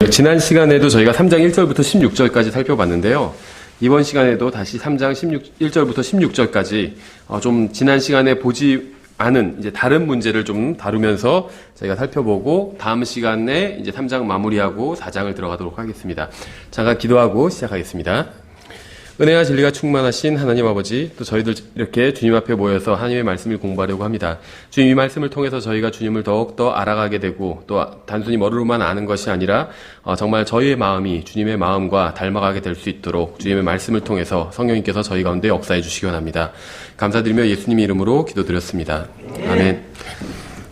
지난 시간에도 저희가 3장 1절부터 16절까지 살펴봤는데요. 이번 시간에도 다시 3장 1절부터 16절까지 좀 지난 시간에 보지 않은 이제 다른 문제를 좀 다루면서 저희가 살펴보고 다음 시간에 이제 3장 마무리하고 4장을 들어가도록 하겠습니다. 잠깐 기도하고 시작하겠습니다. 은혜와 진리가 충만하신 하나님 아버지, 또 저희들 이렇게 주님 앞에 모여서 하나님의 말씀을 공부하려고 합니다. 주님 이 말씀을 통해서 저희가 주님을 더욱더 알아가게 되고 또 단순히 머리로만 아는 것이 아니라 정말 저희의 마음이 주님의 마음과 닮아가게 될 수 있도록 주님의 말씀을 통해서 성령님께서 저희 가운데 역사해 주시기 원합니다. 감사드리며 예수님 이름으로 기도드렸습니다. 아멘.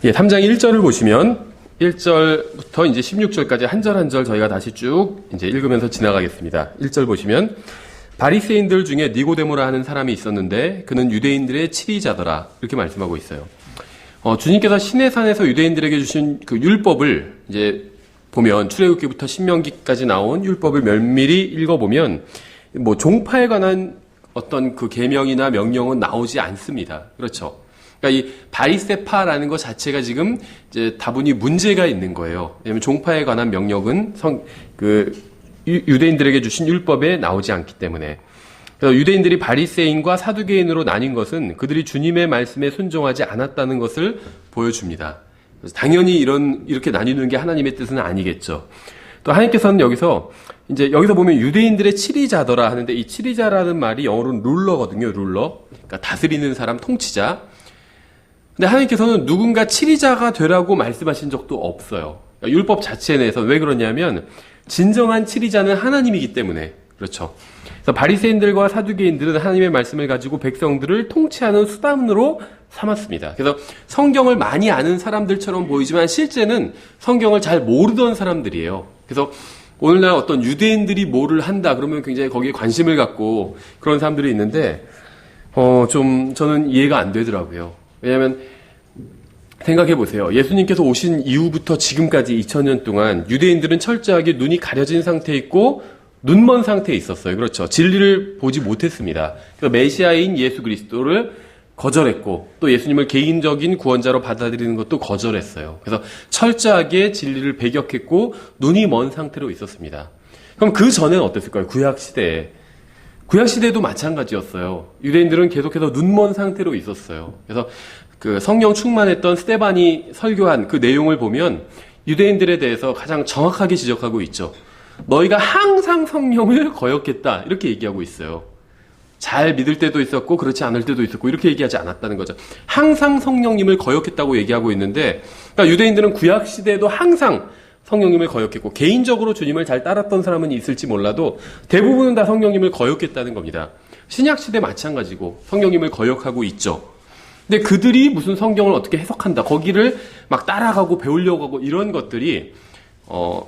3장 1절을 보시면 1절부터 이제 16절까지 한 절 한 절 저희가 다시 쭉 이제 읽으면서 지나가겠습니다. 1절 보시면 바리새인들 중에 니고데모라 하는 사람이 있었는데 그는 유대인들의 치리자더라, 이렇게 말씀하고 있어요. 주님께서 시내산에서 유대인들에게 주신 그 율법을 이제 보면 출애굽기부터 신명기까지 나온 율법을 면밀히 읽어보면 뭐 종파에 관한 어떤 그 계명이나 명령은 나오지 않습니다. 그렇죠. 그러니까 이 바리새파라는 것 자체가 지금 이제 다분히 문제가 있는 거예요. 왜냐하면 종파에 관한 명령은 유대인들에게 주신 율법에 나오지 않기 때문에. 그래서 유대인들이 바리새인과 사두개인으로 나뉜 것은 그들이 주님의 말씀에 순종하지 않았다는 것을 보여줍니다. 그래서 당연히 이렇게 나뉘는 게 하나님의 뜻은 아니겠죠. 또 하나님께서는 여기서 보면 유대인들의 치리자더라 하는데, 이 치리자라는 말이 영어로는 룰러거든요. 룰러. 그러니까 다스리는 사람, 통치자. 근데 하나님께서는 누군가 치리자가 되라고 말씀하신 적도 없어요. 그러니까 율법 자체 내에서. 왜 그러냐면 진정한 치리자는 하나님이기 때문에 그렇죠. 그래서 바리새인들과 사두개인들은 하나님의 말씀을 가지고 백성들을 통치하는 수단으로 삼았습니다. 그래서 성경을 많이 아는 사람들처럼 보이지만 실제는 성경을 잘 모르던 사람들이에요. 그래서 오늘날 어떤 유대인들이 뭐를 한다 그러면 굉장히 거기에 관심을 갖고 그런 사람들이 있는데 좀 저는 이해가 안 되더라고요. 왜냐하면 생각해 보세요. 예수님께서 오신 이후부터 지금까지 2000년 동안 유대인들은 철저하게 눈이 가려진 상태에 있고 눈먼 상태에 있었어요. 그렇죠. 진리를 보지 못했습니다. 그래서 메시아인 예수 그리스도를 거절했고 또 예수님을 개인적인 구원자로 받아들이는 것도 거절했어요. 그래서 철저하게 진리를 배격했고 눈이 먼 상태로 있었습니다. 그럼 그 전에는 어땠을까요? 구약시대에도 마찬가지였어요. 유대인들은 계속해서 눈먼 상태로 있었어요. 그래서 그 성령 충만했던 스데반이 설교한 그 내용을 보면 유대인들에 대해서 가장 정확하게 지적하고 있죠. 너희가 항상 성령을 거역했다, 이렇게 얘기하고 있어요. 잘 믿을 때도 있었고 그렇지 않을 때도 있었고 이렇게 얘기하지 않았다는 거죠. 항상 성령님을 거역했다고 얘기하고 있는데, 그러니까 유대인들은 구약시대에도 항상 성령님을 거역했고 개인적으로 주님을 잘 따랐던 사람은 있을지 몰라도 대부분은 다 성령님을 거역했다는 겁니다. 신약시대 마찬가지고 성령님을 거역하고 있죠. 근데 그들이 무슨 성경을 어떻게 해석한다, 거기를 막 따라가고 배우려고 하고 이런 것들이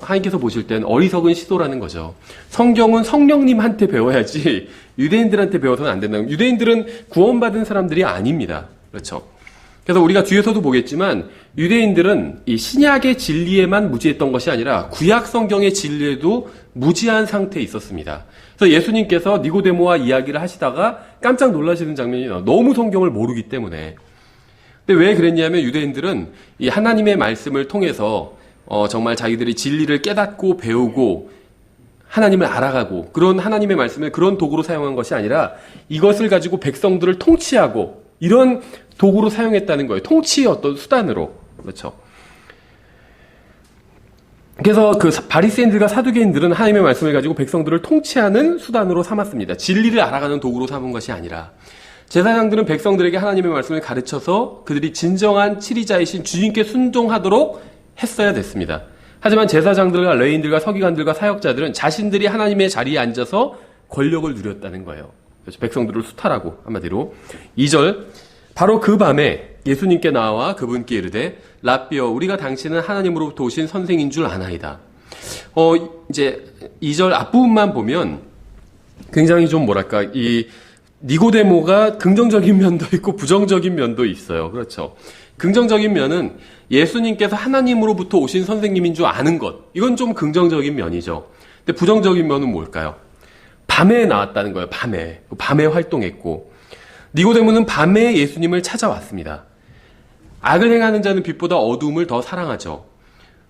하나님께서 보실 땐 어리석은 시도라는 거죠. 성경은 성령님한테 배워야지 유대인들한테 배워서는 안 된다. 유대인들은 구원받은 사람들이 아닙니다. 그렇죠. 그래서 우리가 뒤에서도 보겠지만 유대인들은 이 신약의 진리에만 무지했던 것이 아니라 구약 성경의 진리에도 무지한 상태에 있었습니다. 그래서 예수님께서 니고데모와 이야기를 하시다가 깜짝 놀라시는 장면이 나와요. 너무 성경을 모르기 때문에. 근데 왜 그랬냐면 유대인들은 이 하나님의 말씀을 통해서 정말 자기들이 진리를 깨닫고 배우고 하나님을 알아가고 그런 하나님의 말씀을 그런 도구로 사용한 것이 아니라 이것을 가지고 백성들을 통치하고 이런 도구로 사용했다는 거예요. 통치의 어떤 수단으로. 그렇죠. 그래서 그 바리새인들과 사두개인들은 하나님의 말씀을 가지고 백성들을 통치하는 수단으로 삼았습니다. 진리를 알아가는 도구로 삼은 것이 아니라. 제사장들은 백성들에게 하나님의 말씀을 가르쳐서 그들이 진정한 치리자이신 주님께 순종하도록 했어야 됐습니다. 하지만 제사장들과 레위인들과 서기관들과 사역자들은 자신들이 하나님의 자리에 앉아서 권력을 누렸다는 거예요. 그래서 백성들을 수탈하고, 한마디로. 2절, 바로 그 밤에 예수님께 나와 그분께 이르되 라삐어, 우리가 당신은 하나님으로부터 오신 선생인 줄 아나이다. 이제 2절 앞부분만 보면 굉장히 좀 이 니고데모가 긍정적인 면도 있고 부정적인 면도 있어요. 그렇죠. 긍정적인 면은 예수님께서 하나님으로부터 오신 선생님인 줄 아는 것. 이건 좀 긍정적인 면이죠. 근데 부정적인 면은 뭘까요? 밤에 나왔다는 거예요. 밤에 활동했고. 니고데모는 밤에 예수님을 찾아왔습니다. 악을 행하는 자는 빛보다 어두움을 더 사랑하죠.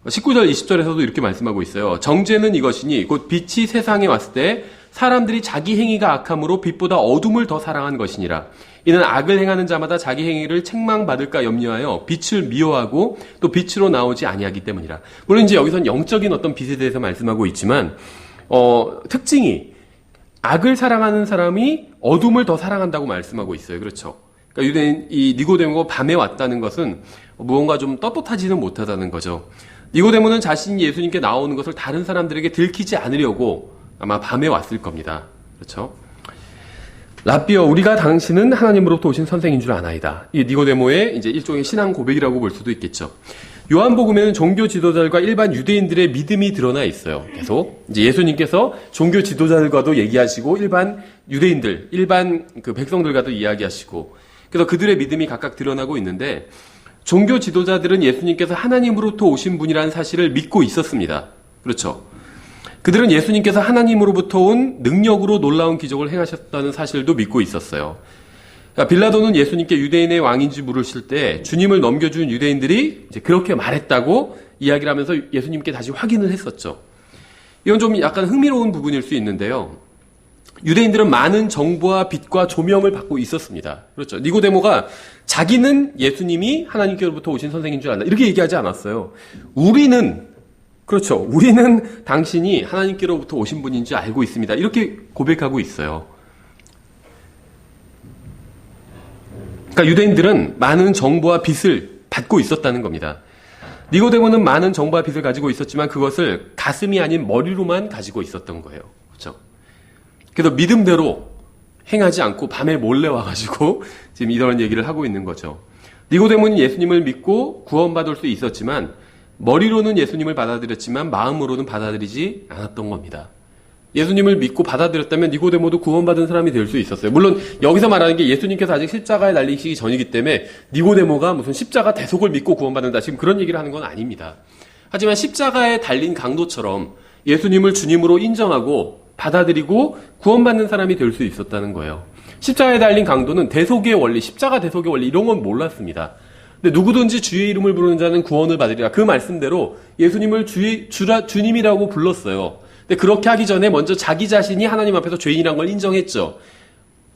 19절, 20절에서도 이렇게 말씀하고 있어요. 정죄는 이것이니 곧 빛이 세상에 왔을 때 사람들이 자기 행위가 악함으로 빛보다 어둠을 더 사랑한 것이니라. 이는 악을 행하는 자마다 자기 행위를 책망받을까 염려하여 빛을 미워하고 또 빛으로 나오지 아니하기 때문이라. 물론 이제 여기선 영적인 어떤 빛에 대해서 말씀하고 있지만 특징이 악을 사랑하는 사람이 어둠을 더 사랑한다고 말씀하고 있어요. 그렇죠? 그러니까 유대인 이 니고데모가 밤에 왔다는 것은 무언가 좀 떳떳하지는 못하다는 거죠. 니고데모는 자신이 예수님께 나오는 것을 다른 사람들에게 들키지 않으려고 아마 밤에 왔을 겁니다. 그렇죠? 라비어, 우리가 당신은 하나님으로부터 오신 선생인 줄 아나이다. 이 니고데모의 이제 일종의 신앙 고백이라고 볼 수도 있겠죠. 요한복음에는 종교 지도자들과 일반 유대인들의 믿음이 드러나 있어요. 계속 이제 예수님께서 종교 지도자들과도 얘기하시고 일반 유대인들, 일반 그 백성들과도 이야기하시고 그래서 그들의 믿음이 각각 드러나고 있는데 종교 지도자들은 예수님께서 하나님으로부터 오신 분이라는 사실을 믿고 있었습니다. 그렇죠? 그들은 예수님께서 하나님으로부터 온 능력으로 놀라운 기적을 행하셨다는 사실도 믿고 있었어요. 빌라도는 예수님께 유대인의 왕인지 물으실 때 주님을 넘겨준 유대인들이 이제 그렇게 말했다고 이야기를 하면서 예수님께 다시 확인을 했었죠. 이건 좀 약간 흥미로운 부분일 수 있는데요. 유대인들은 많은 정보와 빛과 조명을 받고 있었습니다. 그렇죠. 니고데모가 자기는 예수님이 하나님께로부터 오신 선생인 줄 안다. 이렇게 얘기하지 않았어요. 우리는 당신이 하나님께로부터 오신 분인 줄 알고 있습니다. 이렇게 고백하고 있어요. 그러니까 유대인들은 많은 정보와 빛을 받고 있었다는 겁니다. 니고데모는 많은 정보와 빛을 가지고 있었지만 그것을 가슴이 아닌 머리로만 가지고 있었던 거예요. 그렇죠? 그래서 믿음대로 행하지 않고 밤에 몰래 와가지고 지금 이런 얘기를 하고 있는 거죠. 니고데모는 예수님을 믿고 구원받을 수 있었지만 머리로는 예수님을 받아들였지만 마음으로는 받아들이지 않았던 겁니다. 예수님을 믿고 받아들였다면 니고데모도 구원받은 사람이 될 수 있었어요. 물론 여기서 말하는 게 예수님께서 아직 십자가에 달리시기 전이기 때문에 니고데모가 무슨 십자가 대속을 믿고 구원받는다 지금 그런 얘기를 하는 건 아닙니다. 하지만 십자가에 달린 강도처럼 예수님을 주님으로 인정하고 받아들이고 구원받는 사람이 될 수 있었다는 거예요. 십자가에 달린 강도는 대속의 원리, 십자가 대속의 원리 이런 건 몰랐습니다. 근데 누구든지 주의 이름을 부르는 자는 구원을 받으리라. 그 말씀대로 예수님을 주님이라고 불렀어요. 근데 그렇게 하기 전에 먼저 자기 자신이 하나님 앞에서 죄인이란 걸 인정했죠.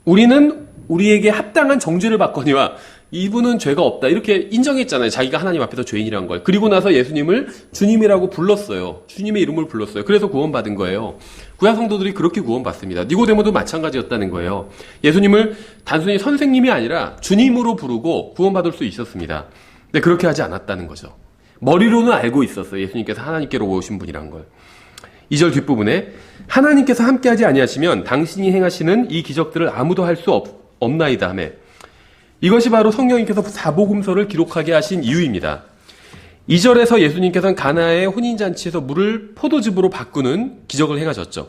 우리는 우리에게 합당한 정죄를 받거니와 이분은 죄가 없다. 이렇게 인정했잖아요. 자기가 하나님 앞에서 죄인이란 걸. 그리고 나서 예수님을 주님이라고 불렀어요. 주님의 이름을 불렀어요. 그래서 구원받은 거예요. 구약 성도들이 그렇게 구원받습니다. 니고데모도 마찬가지였다는 거예요. 예수님을 단순히 선생님이 아니라 주님으로 부르고 구원받을 수 있었습니다. 근데 그렇게 하지 않았다는 거죠. 머리로는 알고 있었어요. 예수님께서 하나님께로 오신 분이란 걸. 2절 뒷부분에 하나님께서 함께하지 아니하시면 당신이 행하시는 이 기적들을 아무도 할 수 없나이다 하며 이것이 바로 성령님께서 사복음서를 기록하게 하신 이유입니다. 2절에서 예수님께서는 가나의 혼인잔치에서 물을 포도즙으로 바꾸는 기적을 행하셨죠.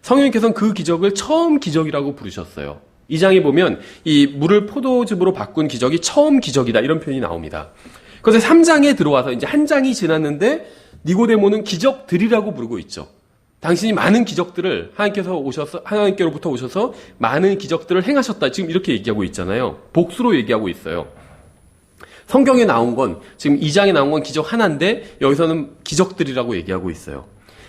성령님께서는 그 기적을 처음 기적이라고 부르셨어요. 2장에 보면 이 물을 포도즙으로 바꾼 기적이 처음 기적이다 이런 표현이 나옵니다. 그래서 3장에 들어와서 이제 한 장이 지났는데 니고데모는 기적들이라고 부르고 있죠. 당신이 많은 기적들을 하나님께로부터 오셔서 많은 기적들을 행하셨다. 지금 이렇게 얘기하고 있잖아요. 복수로 얘기하고 있어요. 성경에 나온 건 지금 2장에 나온 건 기적 하나인데 여기서는 기적들이라고 얘기하고 있어요.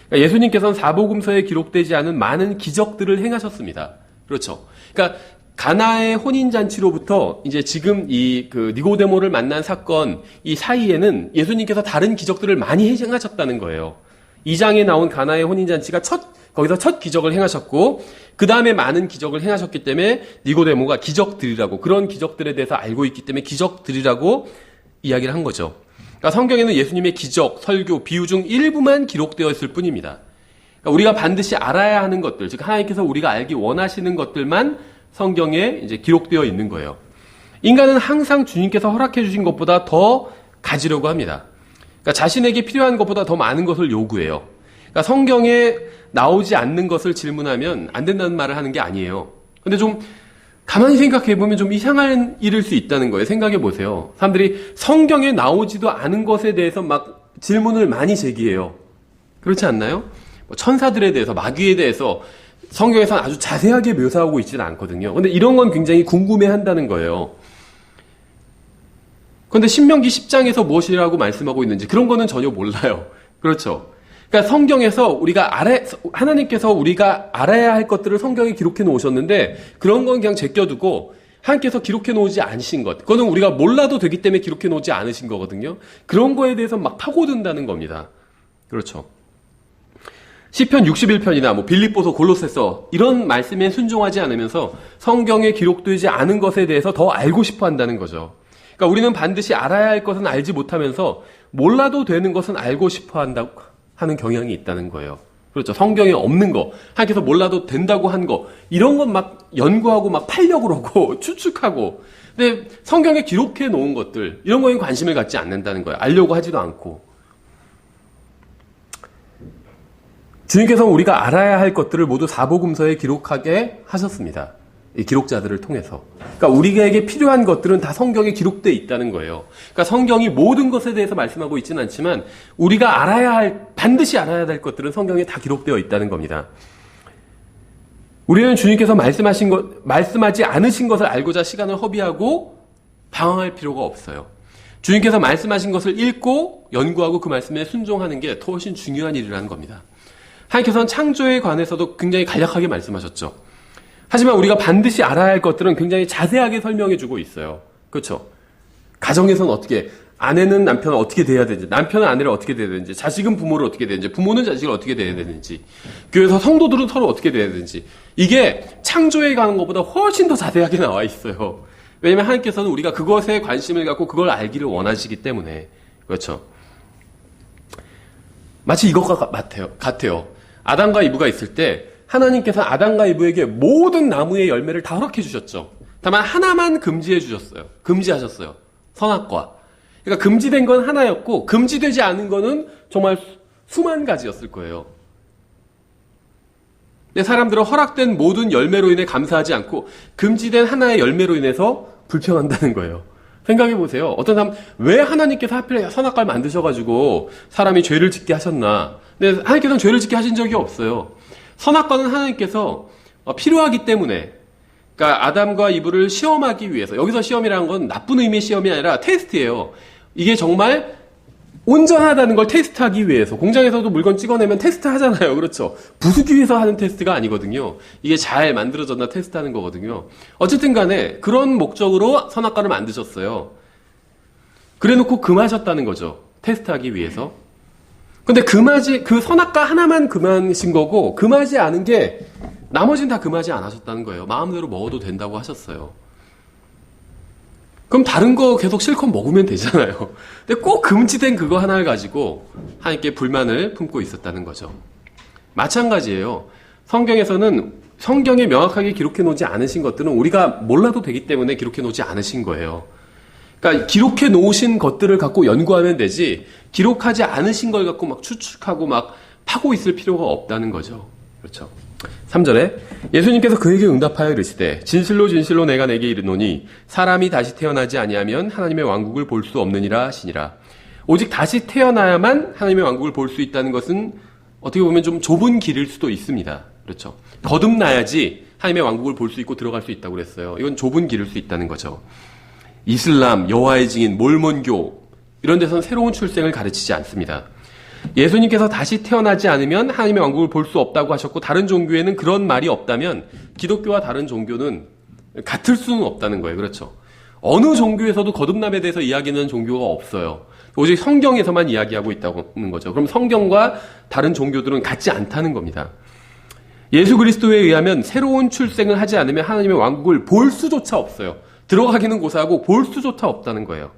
그러니까 예수님께서는 사복음서에 기록되지 않은 많은 기적들을 행하셨습니다. 그렇죠. 그러니까 가나의 혼인잔치로부터 이제 지금 그 니고데모를 만난 사건 이 사이에는 예수님께서 다른 기적들을 많이 행하셨다는 거예요. 2장에 나온 가나의 혼인잔치가 거기서 첫 기적을 행하셨고, 그 다음에 많은 기적을 행하셨기 때문에 니고데모가 기적들이라고, 그런 기적들에 대해서 알고 있기 때문에 기적들이라고 이야기를 한 거죠. 그러니까 성경에는 예수님의 기적, 설교, 비유 중 일부만 기록되어 있을 뿐입니다. 그러니까 우리가 반드시 알아야 하는 것들, 즉 하나님께서 우리가 알기 원하시는 것들만 성경에 이제 기록되어 있는 거예요. 인간은 항상 주님께서 허락해 주신 것보다 더 가지려고 합니다. 그러니까 자신에게 필요한 것보다 더 많은 것을 요구해요. 그러니까 성경에 나오지 않는 것을 질문하면 안 된다는 말을 하는 게 아니에요. 근데 좀 가만히 생각해 보면 좀 이상한 일일 수 있다는 거예요. 생각해 보세요. 사람들이 성경에 나오지도 않은 것에 대해서 막 질문을 많이 제기해요. 그렇지 않나요? 천사들에 대해서, 마귀에 대해서 성경에서는 아주 자세하게 묘사하고 있지는 않거든요. 근데 이런 건 굉장히 궁금해한다는 거예요. 그런데 신명기 10장에서 무엇이라고 말씀하고 있는지 그런 거는 전혀 몰라요. 그렇죠. 그러니까 성경에서 하나님께서 우리가 알아야 할 것들을 성경에 기록해 놓으셨는데 그런 건 그냥 제껴두고 하나님께서 기록해 놓지 않으신 것. 그거는 우리가 몰라도 되기 때문에 기록해 놓지 않으신 거거든요. 그런 거에 대해서 막 파고든다는 겁니다. 그렇죠. 시편 61편이나 빌립보서 골로새서 이런 말씀에 순종하지 않으면서 성경에 기록되지 않은 것에 대해서 더 알고 싶어 한다는 거죠. 그러니까 우리는 반드시 알아야 할 것은 알지 못하면서 몰라도 되는 것은 알고 싶어 한다고 하는 경향이 있다는 거예요. 그렇죠. 성경에 없는 거, 하나님께서 몰라도 된다고 한 거, 이런 건 막 연구하고 막 팔려고 그러고 추측하고. 근데 성경에 기록해 놓은 것들, 이런 거에 관심을 갖지 않는다는 거예요. 알려고 하지도 않고. 주님께서 우리가 알아야 할 것들을 모두 사복음서에 기록하게 하셨습니다. 이 기록자들을 통해서. 그러니까 우리에게 필요한 것들은 다 성경에 기록되어 있다는 거예요. 그러니까 성경이 모든 것에 대해서 말씀하고 있지는 않지만 우리가 반드시 알아야 할 것들은 성경에 다 기록되어 있다는 겁니다. 우리는 주님께서 말씀하지 않으신 것을 알고자 시간을 허비하고 방황할 필요가 없어요. 주님께서 말씀하신 것을 읽고 연구하고 그 말씀에 순종하는 게 더 훨씬 중요한 일이라는 겁니다. 하나님께서는 창조에 관해서도 굉장히 간략하게 말씀하셨죠. 하지만 우리가 반드시 알아야 할 것들은 굉장히 자세하게 설명해주고 있어요. 그렇죠? 가정에서는 어떻게, 아내는 남편을 어떻게 대해야 되는지, 남편은 아내를 어떻게 대해야 되는지, 자식은 부모를 어떻게 대해야 되는지, 부모는 자식을 어떻게 대해야 되는지, 교회에서 성도들은 서로 어떻게 대해야 되는지, 이게 창조에 관한 것보다 훨씬 더 자세하게 나와 있어요. 왜냐하면 하나님께서는 우리가 그것에 관심을 갖고 그걸 알기를 원하시기 때문에. 그렇죠? 마치 이것과 같아요. 아담과 이브가 있을 때 하나님께서 아담과 이브에게 모든 나무의 열매를 다 허락해 주셨죠. 다만 하나만 금지해 주셨어요. 금지하셨어요. 선악과. 그러니까 금지된 건 하나였고 금지되지 않은 거는 정말 수만 가지였을 거예요. 근데 사람들은 허락된 모든 열매로 인해 감사하지 않고 금지된 하나의 열매로 인해서 불평한다는 거예요. 생각해 보세요. 어떤 사람, 왜 하나님께서 하필 선악과를 만드셔가지고 사람이 죄를 짓게 하셨나. 근데 하나님께서는 죄를 짓게 하신 적이 없어요. 선악과는 하나님께서 필요하기 때문에, 그러니까 아담과 이브를 시험하기 위해서, 여기서 시험이라는 건 나쁜 의미의 시험이 아니라 테스트예요. 이게 정말 온전하다는 걸 테스트하기 위해서. 공장에서도 물건 찍어내면 테스트 하잖아요. 그렇죠? 부수기 위해서 하는 테스트가 아니거든요. 이게 잘 만들어졌나 테스트하는 거거든요. 어쨌든 간에 그런 목적으로 선악과를 만드셨어요. 그래놓고 금하셨다는 거죠. 테스트하기 위해서. 근데 그 선악과 하나만 금하신 거고, 금하지 않은 게 나머지는 다 금하지 않으셨다는 거예요. 마음대로 먹어도 된다고 하셨어요. 그럼 다른 거 계속 실컷 먹으면 되잖아요. 근데 꼭 금지된 그거 하나를 가지고 하나님께 불만을 품고 있었다는 거죠. 마찬가지예요. 성경에서는 성경에 명확하게 기록해 놓지 않으신 것들은 우리가 몰라도 되기 때문에 기록해 놓지 않으신 거예요. 그러니까 기록해 놓으신 것들을 갖고 연구하면 되지 기록하지 않으신 걸 갖고 막 추측하고 막 파고 있을 필요가 없다는 거죠. 그렇죠. 3절에 예수님께서 그에게 응답하여 이르시되 진실로 진실로 내가 내게 이르노니 사람이 다시 태어나지 아니하면 하나님의 왕국을 볼 수 없느니라 하시니라. 오직 다시 태어나야만 하나님의 왕국을 볼 수 있다는 것은 어떻게 보면 좀 좁은 길일 수도 있습니다. 그렇죠. 거듭나야지 하나님의 왕국을 볼 수 있고 들어갈 수 있다고 그랬어요. 이건 좁은 길일 수 있다는 거죠. 이슬람, 여호와의 증인, 몰몬교 이런 데서는 새로운 출생을 가르치지 않습니다. 예수님께서 다시 태어나지 않으면 하나님의 왕국을 볼 수 없다고 하셨고 다른 종교에는 그런 말이 없다면 기독교와 다른 종교는 같을 수는 없다는 거예요. 그렇죠. 어느 종교에서도 거듭남에 대해서 이야기하는 종교가 없어요. 오직 성경에서만 이야기하고 있다는 거죠. 그럼 성경과 다른 종교들은 같지 않다는 겁니다. 예수 그리스도에 의하면 새로운 출생을 하지 않으면 하나님의 왕국을 볼 수조차 없어요. 들어가기는 고사하고 볼 수조차 없다는 거예요.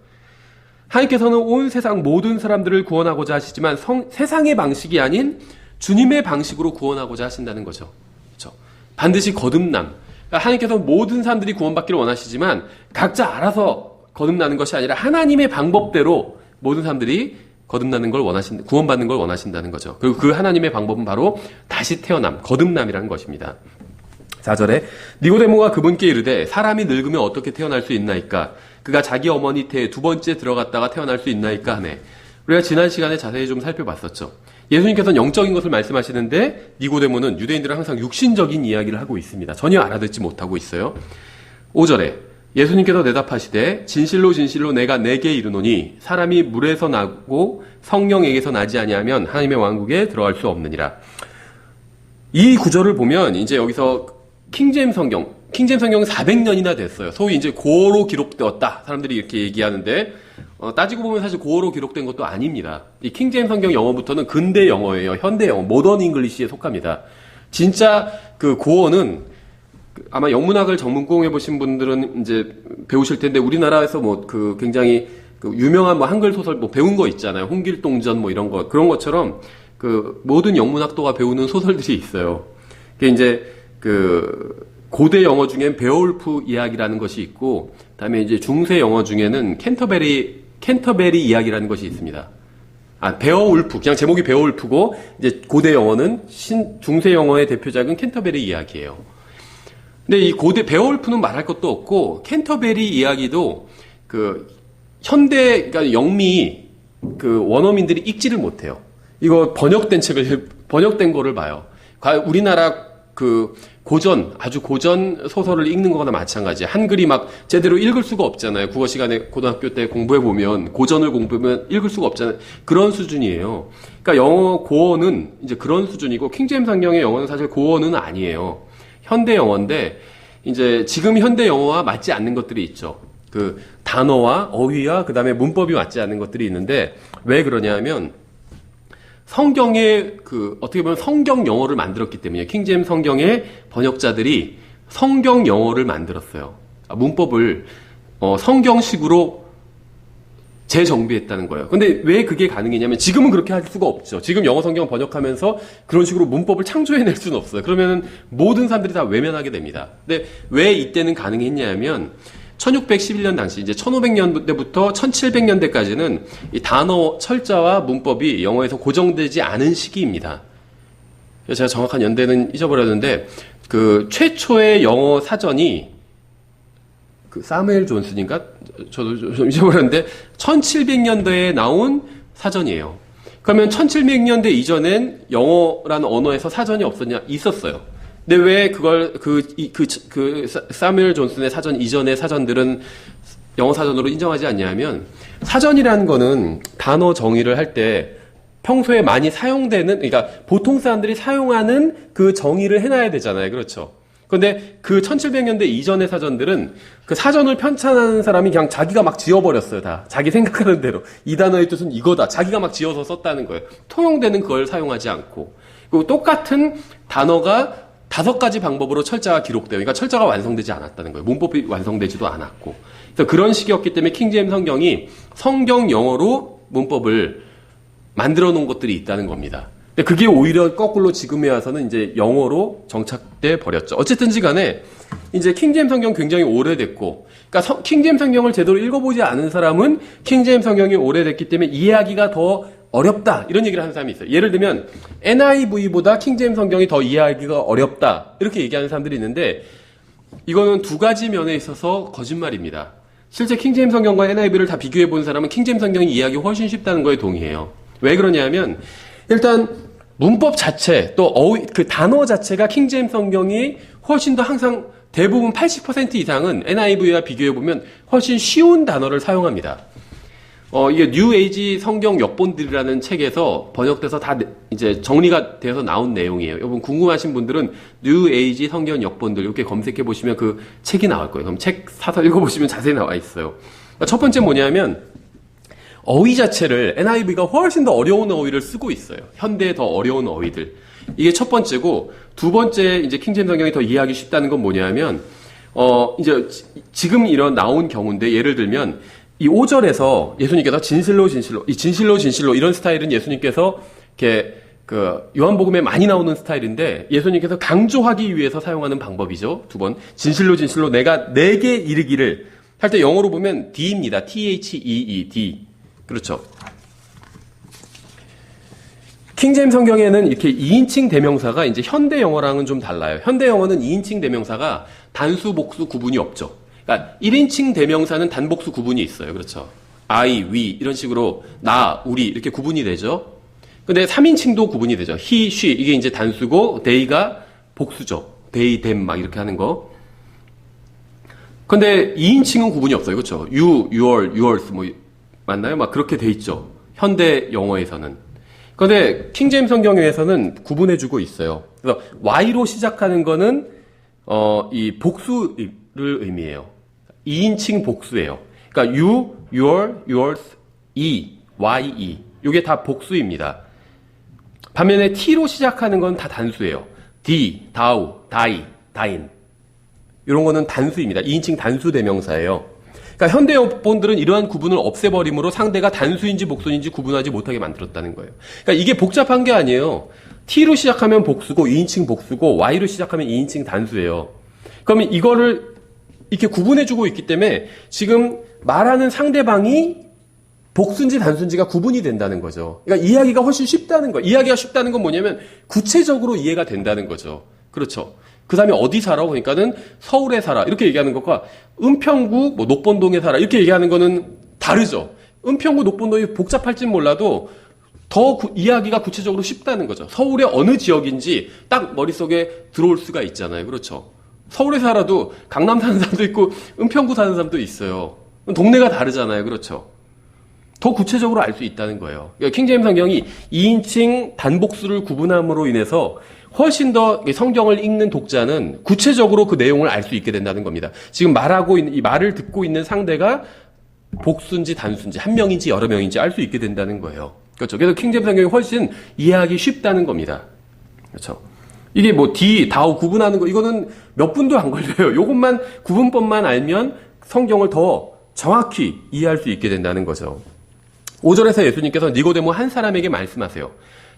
하나님께서는 온 세상 모든 사람들을 구원하고자 하시지만 세상의 방식이 아닌 주님의 방식으로 구원하고자 하신다는 거죠. 그렇죠? 반드시 거듭남. 그러니까 하나님께서 모든 사람들이 구원받기를 원하시지만 각자 알아서 거듭나는 것이 아니라 하나님의 방법대로 모든 사람들이 구원받는 걸 원하신다는 거죠. 그리고 그 하나님의 방법은 바로 다시 태어남, 거듭남이라는 것입니다. 4절에 니고데모가 그분께 이르되 사람이 늙으면 어떻게 태어날 수 있나이까? 그가 자기 어머니 태에 두 번째 들어갔다가 태어날 수 있나이까 하네. 우리가 지난 시간에 자세히 좀 살펴봤었죠. 예수님께서는 영적인 것을 말씀하시는데 니고데모는 유대인들은 항상 육신적인 이야기를 하고 있습니다. 전혀 알아듣지 못하고 있어요. 5절에 예수님께서 대답하시되 진실로 진실로 내가 내게 이르노니 사람이 물에서 나고 성령에게서 나지 아니하면 하나님의 왕국에 들어갈 수 없느니라. 이 구절을 보면 이제 여기서 킹제임스 성경은 400년이나 됐어요. 소위 이제 고어로 기록되었다. 사람들이 이렇게 얘기하는데 따지고 보면 사실 고어로 기록된 것도 아닙니다. 이 킹제임스 성경 영어부터는 근대 영어예요. 현대 영어, 모던 잉글리시에 속합니다. 진짜 그 고어는 아마 영문학을 전공해 보신 분들은 이제 배우실 텐데 우리나라에서 뭐 그 굉장히 그 유명한 뭐 한글 소설 뭐 배운 거 있잖아요. 홍길동전 뭐 이런 거 그런 것처럼 그 모든 영문학도가 배우는 소설들이 있어요. 그게 이제 그 고대 영어 중엔 베어울프 이야기라는 것이 있고 그다음에 이제 중세 영어 중에는 캔터베리 이야기라는 것이 있습니다. 베어울프 그냥 제목이 베어울프고 이제 고대 영어는 중세 영어의 대표작은 캔터베리 이야기예요. 근데 이 고대 베어울프는 말할 것도 없고 캔터베리 이야기도 그 현대 그러니까 영미 그 원어민들이 읽지를 못해요. 이거 번역된 거를 봐요. 우리나라 그 아주 고전 소설을 읽는 거나 마찬가지야. 한글이 막 제대로 읽을 수가 없잖아요. 국어 시간에 고등학교 때 공부해보면, 고전을 공부해보면 읽을 수가 없잖아요. 그런 수준이에요. 그러니까 영어 고어는 이제 그런 수준이고, 킹제임스 성경의 영어는 사실 고어는 아니에요. 현대 영어인데, 이제 지금 현대 영어와 맞지 않는 것들이 있죠. 그 단어와 어휘와 그 다음에 문법이 맞지 않는 것들이 있는데, 왜 그러냐면, 성경의 어떻게 보면 성경 영어를 만들었기 때문에 킹제임스 성경의 번역자들이 성경 영어를 만들었어요. 문법을 성경식으로 재정비했다는 거예요. 근데 왜 그게 가능했냐면 지금은 그렇게 할 수가 없죠. 지금 영어 성경 번역하면서 그런 식으로 문법을 창조해낼 수는 없어요. 그러면 모든 사람들이 다 외면하게 됩니다. 근데 왜 이때는 가능했냐면 1611년 당시 이제 1500년대부터 1700년대까지는 이 단어 철자와 문법이 영어에서 고정되지 않은 시기입니다. 그래서 제가 정확한 연대는 잊어버렸는데 그 최초의 영어 사전이 그 사무엘 존슨인가? 저도 좀 잊어버렸는데 1700년대에 나온 사전이에요. 그러면 1700년대 이전엔 영어라는 언어에서 사전이 없었냐? 있었어요. 근데 왜 그걸 사무엘 존슨의 사전 이전의 사전들은 영어 사전으로 인정하지 않냐면 사전이라는 거는 단어 정의를 할 때 평소에 많이 사용되는 그러니까 보통 사람들이 사용하는 그 정의를 해놔야 되잖아요. 그렇죠? 근데 그 1700년대 이전의 사전들은 그 사전을 편찬하는 사람이 그냥 자기가 막 지어버렸어요. 다 자기 생각하는 대로 이 단어의 뜻은 이거다. 자기가 막 지어서 썼다는 거예요. 통용되는 그걸 사용하지 않고 그리고 똑같은 단어가 5가지 방법으로 철자가 기록돼요. 그러니까 철자가 완성되지 않았다는 거예요. 문법이 완성되지도 않았고. 그래서 그런 식이었기 때문에 킹제임스 성경이 성경 영어로 문법을 만들어 놓은 것들이 있다는 겁니다. 근데 그게 오히려 거꾸로 지금에 와서는 이제 영어로 정착돼 버렸죠. 어쨌든지 간에 이제 킹제임스 성경 굉장히 오래됐고, 그러니까 킹제임스 성경을 제대로 읽어보지 않은 사람은 킹제임스 성경이 오래됐기 때문에 이해하기가 더 어렵다 이런 얘기를 하는 사람이 있어요. 예를 들면 NIV보다 킹제임스 성경이 더 이해하기가 어렵다 이렇게 얘기하는 사람들이 있는데 이거는 2가지 면에 있어서 거짓말입니다. 실제 킹제임스 성경과 NIV를 다 비교해 본 사람은 킹제임스 성경이 이해하기 훨씬 쉽다는 거에 동의해요. 왜 그러냐면 일단 문법 자체 또 그 단어 자체가 킹제임스 성경이 훨씬 더 항상 대부분 80% 이상은 NIV와 비교해 보면 훨씬 쉬운 단어를 사용합니다. 이게 뉴 에이지 성경 역본들이라는 책에서 번역돼서 다 이제 정리가 돼서 나온 내용이에요. 여러분 궁금하신 분들은 뉴 에이지 성경 역본들 이렇게 검색해 보시면 그 책이 나올 거예요. 그럼 책 사서 읽어보시면 자세히 나와 있어요. 그러니까 첫 번째 뭐냐면 어휘 자체를 NIV가 훨씬 더 어려운 어휘를 쓰고 있어요. 현대의 더 어려운 어휘들. 이게 첫 번째고 두 번째 이제 킹제임스 성경이 더 이해하기 쉽다는 건 뭐냐면 이제 지금 이런 나온 경우인데 예를 들면 이 5절에서 예수님께서 진실로 이런 스타일은 예수님께서 이렇게 그 요한복음에 많이 나오는 스타일인데 예수님께서 강조하기 위해서 사용하는 방법이죠. 두 번 진실로 내가 내게 이르기를 할 때 영어로 보면 D입니다. THEE 그렇죠. 킹제임스 성경에는 이렇게 2인칭 대명사가 이제 현대 영어랑은 좀 달라요. 현대 영어는 2인칭 대명사가 단수 복수 구분이 없죠. 그러니까 1인칭 대명사는 단복수 구분이 있어요. 그렇죠. I, we 이런 식으로 나, 우리 이렇게 구분이 되죠. 근데 3인칭도 구분이 되죠. he, she 이게 이제 단수고 they가 복수죠. they, them 막 이렇게 하는 거. 근데 2인칭은 구분이 없어요. 그렇죠? you, your, yours 뭐 맞나요? 막 그렇게 돼 있죠. 현대 영어에서는. 그런데 킹제임스 성경에서는 구분해주고 있어요. 그래서 y로 시작하는 거는 이 복수를 의미해요. 2인칭 복수예요. 그러니까 you, your, yours, ye. 이게 다 복수입니다. 반면에 t로 시작하는 건 다 단수예요. d, thou, thy, thine. 이런 거는 단수입니다. 2인칭 단수 대명사예요. 그러니까 현대 어법들은 이러한 구분을 없애버림으로 상대가 단수인지 복수인지 구분하지 못하게 만들었다는 거예요. 그러니까 이게 복잡한 게 아니에요. t로 시작하면 복수고 2인칭 복수고 y로 시작하면 2인칭 단수예요. 그러면 이거를 이렇게 구분해주고 있기 때문에 지금 말하는 상대방이 복수인지 단수인지가 구분이 된다는 거죠. 그러니까 이해하기가 훨씬 쉽다는 거예요. 이해하기가 쉽다는 건 뭐냐면 구체적으로 이해가 된다는 거죠. 그렇죠. 그 사람이 어디 살아? 그러니까는 서울에 살아. 이렇게 얘기하는 것과 은평구 뭐 녹본동에 살아. 이렇게 얘기하는 거는 다르죠. 은평구 녹본동이 복잡할진 몰라도 더 이해하기가 구체적으로 쉽다는 거죠. 서울의 어느 지역인지 딱 머릿속에 들어올 수가 있잖아요. 그렇죠. 서울에 살아도 강남 사는 사람도 있고 은평구 사는 사람도 있어요. 동네가 다르잖아요. 그렇죠. 더 구체적으로 알 수 있다는 거예요. 그러니까 킹제임스 성경이 2인칭 단복수를 구분함으로 인해서 훨씬 더 성경을 읽는 독자는 구체적으로 그 내용을 알 수 있게 된다는 겁니다. 지금 말하고 있는, 이 말을 듣고 있는 상대가 복수인지 단수인지 한 명인지 여러 명인지 알 수 있게 된다는 거예요. 그렇죠. 그래서 킹제임스 성경이 훨씬 이해하기 쉽다는 겁니다. 그렇죠. 이게 뭐 D, 다우 구분하는 거 이거는 몇 분도 안 걸려요. 요것만 구분법만 알면 성경을 더 정확히 이해할 수 있게 된다는 거죠. 5절에서 예수님께서 니고데모 한 사람에게 말씀하세요.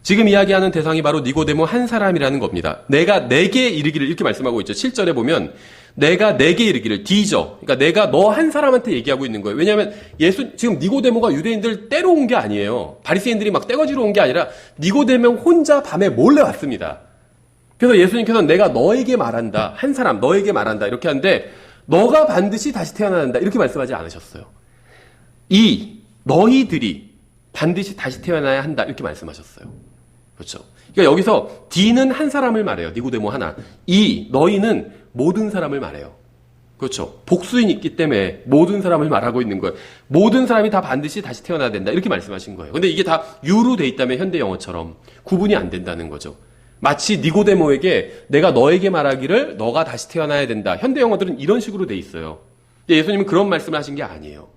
지금 이야기하는 대상이 바로 니고데모 한 사람이라는 겁니다. 내가 내게 이르기를 이렇게 말씀하고 있죠. 7절에 보면 내가 내게 이르기를 D죠. 그러니까 내가 너 한 사람한테 얘기하고 있는 거예요. 왜냐하면 지금 니고데모가 유대인들 때려 온 게 아니에요. 바리새인들이 막 떼거지로 온 게 아니라 니고데모 혼자 밤에 몰래 왔습니다. 그래서 예수님께서는 내가 너에게 말한다. 한 사람 너에게 말한다. 이렇게 하는데 너가 반드시 다시 태어나야 한다. 이렇게 말씀하지 않으셨어요. 너희들이 반드시 다시 태어나야 한다. 이렇게 말씀하셨어요. 그렇죠. 그러니까 여기서 D는 한 사람을 말해요. 니고데모 하나. 너희는 모든 사람을 말해요. 그렇죠. 복수인 있기 때문에 모든 사람을 말하고 있는 거예요. 모든 사람이 다 반드시 다시 태어나야 된다. 이렇게 말씀하신 거예요. 근데 이게 다 유로 돼 있다면 현대 영어처럼 구분이 안 된다는 거죠. 마치 니고데모에게 내가 너에게 말하기를 너가 다시 태어나야 된다. 현대 영어들은 이런 식으로 돼 있어요. 근데 예수님은 그런 말씀을 하신 게 아니에요.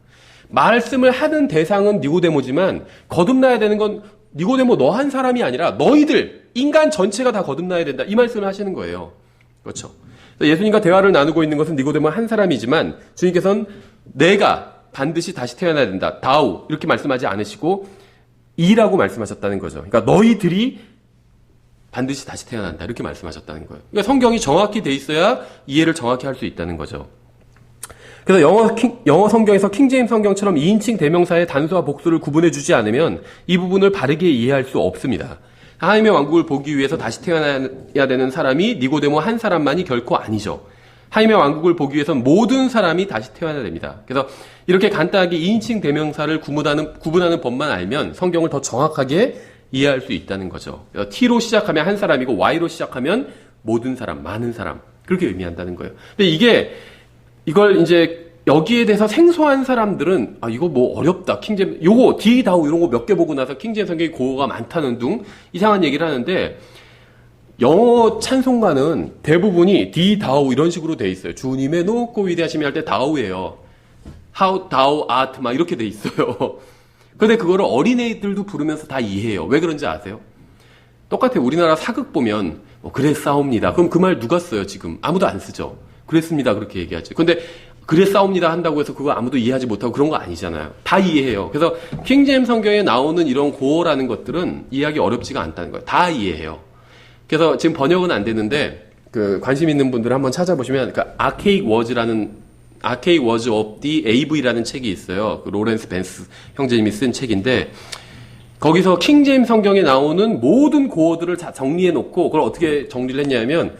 말씀을 하는 대상은 니고데모지만 거듭나야 되는 건 니고데모 너 한 사람이 아니라 너희들 인간 전체가 다 거듭나야 된다. 이 말씀을 하시는 거예요. 그렇죠. 예수님과 대화를 나누고 있는 것은 니고데모 한 사람이지만 주님께서는 내가 반드시 다시 태어나야 된다. 다우 이렇게 말씀하지 않으시고 이라고 말씀하셨다는 거죠. 그러니까 너희들이 반드시 다시 태어난다. 이렇게 말씀하셨다는 거예요. 그러니까 성경이 정확히 돼 있어야 이해를 정확히 할 수 있다는 거죠. 그래서 영어 성경에서 킹제임스 성경처럼 2인칭 대명사의 단수와 복수를 구분해 주지 않으면 이 부분을 바르게 이해할 수 없습니다. 하나님의 왕국을 보기 위해서 다시 태어나야 되는 사람이 니고데모 한 사람만이 결코 아니죠. 하나님의 왕국을 보기 위해서는 모든 사람이 다시 태어나야 됩니다. 그래서 이렇게 간단하게 2인칭 대명사를 구분하는 법만 알면 성경을 더 정확하게 이해할 수 있다는 거죠. T로 시작하면 한 사람이고 Y로 시작하면 모든 사람, 많은 사람 그렇게 의미한다는 거예요. 근데 이걸 이제 여기에 대해서 생소한 사람들은 이거 뭐 어렵다. 킹제임스 요거 D 다우 이런 거 몇 개 보고 나서 킹제임스 성경이 고어가 많다는 등 이상한 얘기를 하는데 영어 찬송가는 대부분이 D 다우 이런 식으로 돼 있어요. 주님의 높고 위대하심이 할 때 다우예요. How thou art 막 이렇게 돼 있어요. 근데 그거를 어린애들도 부르면서 다 이해해요. 왜 그런지 아세요? 똑같아요. 우리나라 사극 보면 그랬사옵니다. 그럼 그 말 누가 써요 지금? 아무도 안 쓰죠. 그랬습니다. 그렇게 얘기하죠. 근데 그랬사옵니다 한다고 해서 그거 아무도 이해하지 못하고 그런 거 아니잖아요. 다 이해해요. 그래서 킹제임스 성경에 나오는 이런 고어라는 것들은 이해하기 어렵지가 않다는 거예요. 다 이해해요. 그래서 지금 번역은 안 되는데 관심 있는 분들 한번 찾아보시면 Archaic Words of the AV라는 책이 있어요. 로렌스 벤스 형제님이 쓴 책인데 거기서 킹제임스 성경에 나오는 모든 고어들을 다 정리해 놓고 그걸 어떻게 정리를 했냐면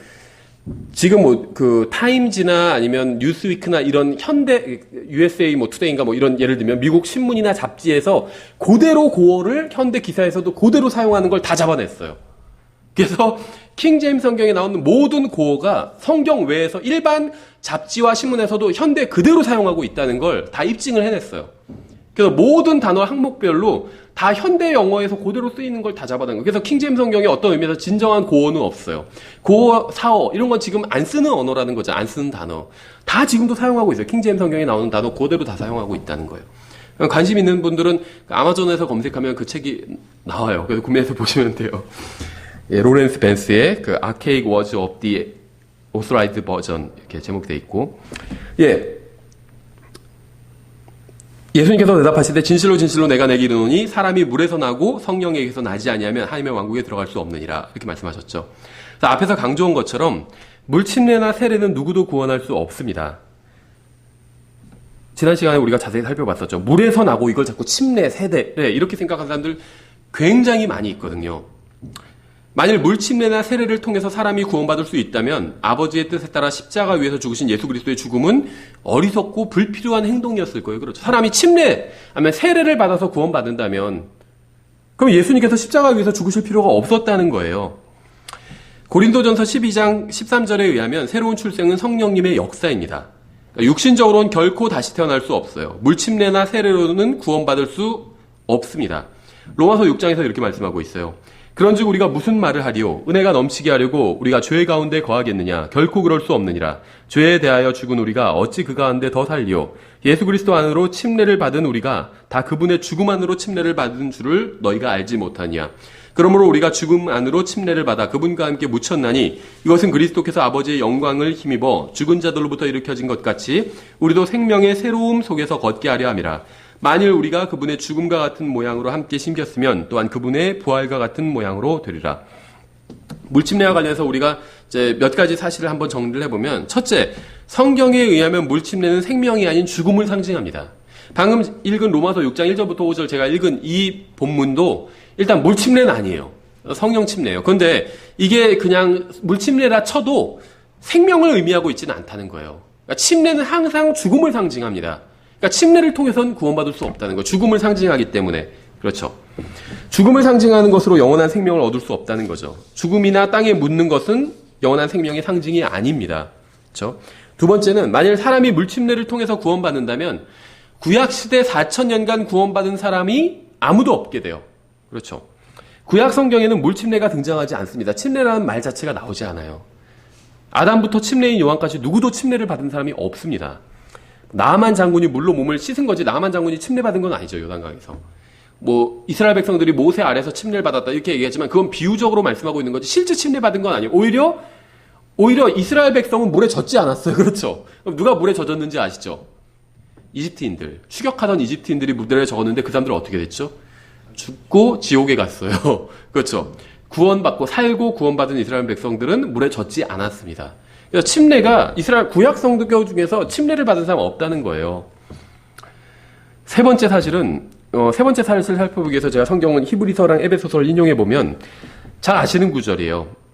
지금 타임즈나 아니면 뉴스위크나 이런 현대 USA 투데이인가 이런 예를 들면 미국 신문이나 잡지에서 그대로 고어를 현대 기사에서도 그대로 사용하는 걸 다 잡아냈어요. 그래서 킹제임스 성경에 나오는 모든 고어가 성경 외에서 일반 잡지와 신문에서도 현대 그대로 사용하고 있다는 걸 다 입증을 해냈어요. 그래서 모든 단어 항목별로 다 현대 영어에서 그대로 쓰이는 걸 다 잡아낸 거예요. 그래서 킹제임스 성경에 어떤 의미에서 진정한 고어는 없어요. 고어, 사어 이런 건 지금 안 쓰는 언어라는 거죠. 안 쓰는 단어. 다 지금도 사용하고 있어요. 킹제임스 성경에 나오는 단어 그대로 다 사용하고 있다는 거예요. 관심 있는 분들은 아마존에서 검색하면 그 책이 나와요. 그래서 구매해서 보시면 돼요. 예, 로렌스 벤스의 그 Archaic Words of the Authorized Version 이렇게 제목되어 있고, 예. 예수님께서 대답하실 때 진실로 진실로 내가 내게 이르노니 사람이 물에서 나고 성령에게서 나지 아니하면 하나님의 왕국에 들어갈 수 없느니라 이렇게 말씀하셨죠. 그래서 앞에서 강조한 것처럼 물침례나 세례는 누구도 구원할 수 없습니다. 지난 시간에 우리가 자세히 살펴봤었죠. 물에서 나고 이걸 자꾸 침례, 세례 이렇게 생각하는 사람들 굉장히 많이 있거든요. 만일 물침례나 세례를 통해서 사람이 구원받을 수 있다면 아버지의 뜻에 따라 십자가 위에서 죽으신 예수 그리스도의 죽음은 어리석고 불필요한 행동이었을 거예요. 그렇죠. 사람이 침례, 아니면 세례를 받아서 구원받는다면 그럼 예수님께서 십자가 위에서 죽으실 필요가 없었다는 거예요. 고린도전서 12장 13절에 의하면 새로운 출생은 성령님의 역사입니다. 그러니까 육신적으로는 결코 다시 태어날 수 없어요. 물침례나 세례로는 구원받을 수 없습니다. 로마서 6장에서 이렇게 말씀하고 있어요. 그런즉 우리가 무슨 말을 하리요? 은혜가 넘치게 하려고 우리가 죄 가운데 거하겠느냐? 결코 그럴 수 없느니라. 죄에 대하여 죽은 우리가 어찌 그 가운데 더 살리요? 예수 그리스도 안으로 침례를 받은 우리가 다 그분의 죽음 안으로 침례를 받은 줄을 너희가 알지 못하냐? 그러므로 우리가 죽음 안으로 침례를 받아 그분과 함께 묻혔나니 이것은 그리스도께서 아버지의 영광을 힘입어 죽은 자들로부터 일으켜진 것 같이 우리도 생명의 새로움 속에서 걷게 하려 함이라. 만일 우리가 그분의 죽음과 같은 모양으로 함께 심겼으면 또한 그분의 부활과 같은 모양으로 되리라. 물침례와 관련해서 우리가 이제 몇 가지 사실을 한번 정리를 해보면, 첫째, 성경에 의하면 물침례는 생명이 아닌 죽음을 상징합니다. 방금 읽은 로마서 6장 1절부터 5절 제가 읽은 이 본문도 일단 물침례는 아니에요. 성령 침례예요. 그런데 이게 그냥 물침례라 쳐도 생명을 의미하고 있지는 않다는 거예요. 그러니까 침례는 항상 죽음을 상징합니다. 그러니까 침례를 통해서는 구원받을 수 없다는 거. 죽음을 상징하기 때문에. 그렇죠. 죽음을 상징하는 것으로 영원한 생명을 얻을 수 없다는 거죠. 죽음이나 땅에 묻는 것은 영원한 생명의 상징이 아닙니다. 그렇죠. 두 번째는 만일 사람이 물침례를 통해서 구원받는다면 구약시대 4,000년간 구원받은 사람이 아무도 없게 돼요. 그렇죠. 구약 성경에는 물침례가 등장하지 않습니다. 침례라는 말 자체가 나오지 않아요. 아담부터 침례인 요한까지 누구도 침례를 받은 사람이 없습니다. 나만 장군이 물로 몸을 씻은 거지 나만 장군이 침례받은 건 아니죠. 요단강에서. 뭐 이스라엘 백성들이 모세 아래서 침례를 받았다 이렇게 얘기하지만 그건 비유적으로 말씀하고 있는 거지 실제 침례받은 건 아니에요. 오히려 이스라엘 백성은 물에 젖지 않았어요. 그렇죠. 그럼 누가 물에 젖었는지 아시죠? 이집트인들. 추격하던 이집트인들이 물에 젖었는데 그 사람들은 어떻게 됐죠? 죽고 지옥에 갔어요. 그렇죠. 구원받고 살고 구원받은 이스라엘 백성들은 물에 젖지 않았습니다. 그래서 침례가 이스라엘 구약 성교 중에서 침례를 받은 사람 없다는 거예요. 세 번째 사실을 살펴보기 위해서 제가 성경은 히브리서랑 에베소서를 인용해 보면 잘 아시는 구절이에요.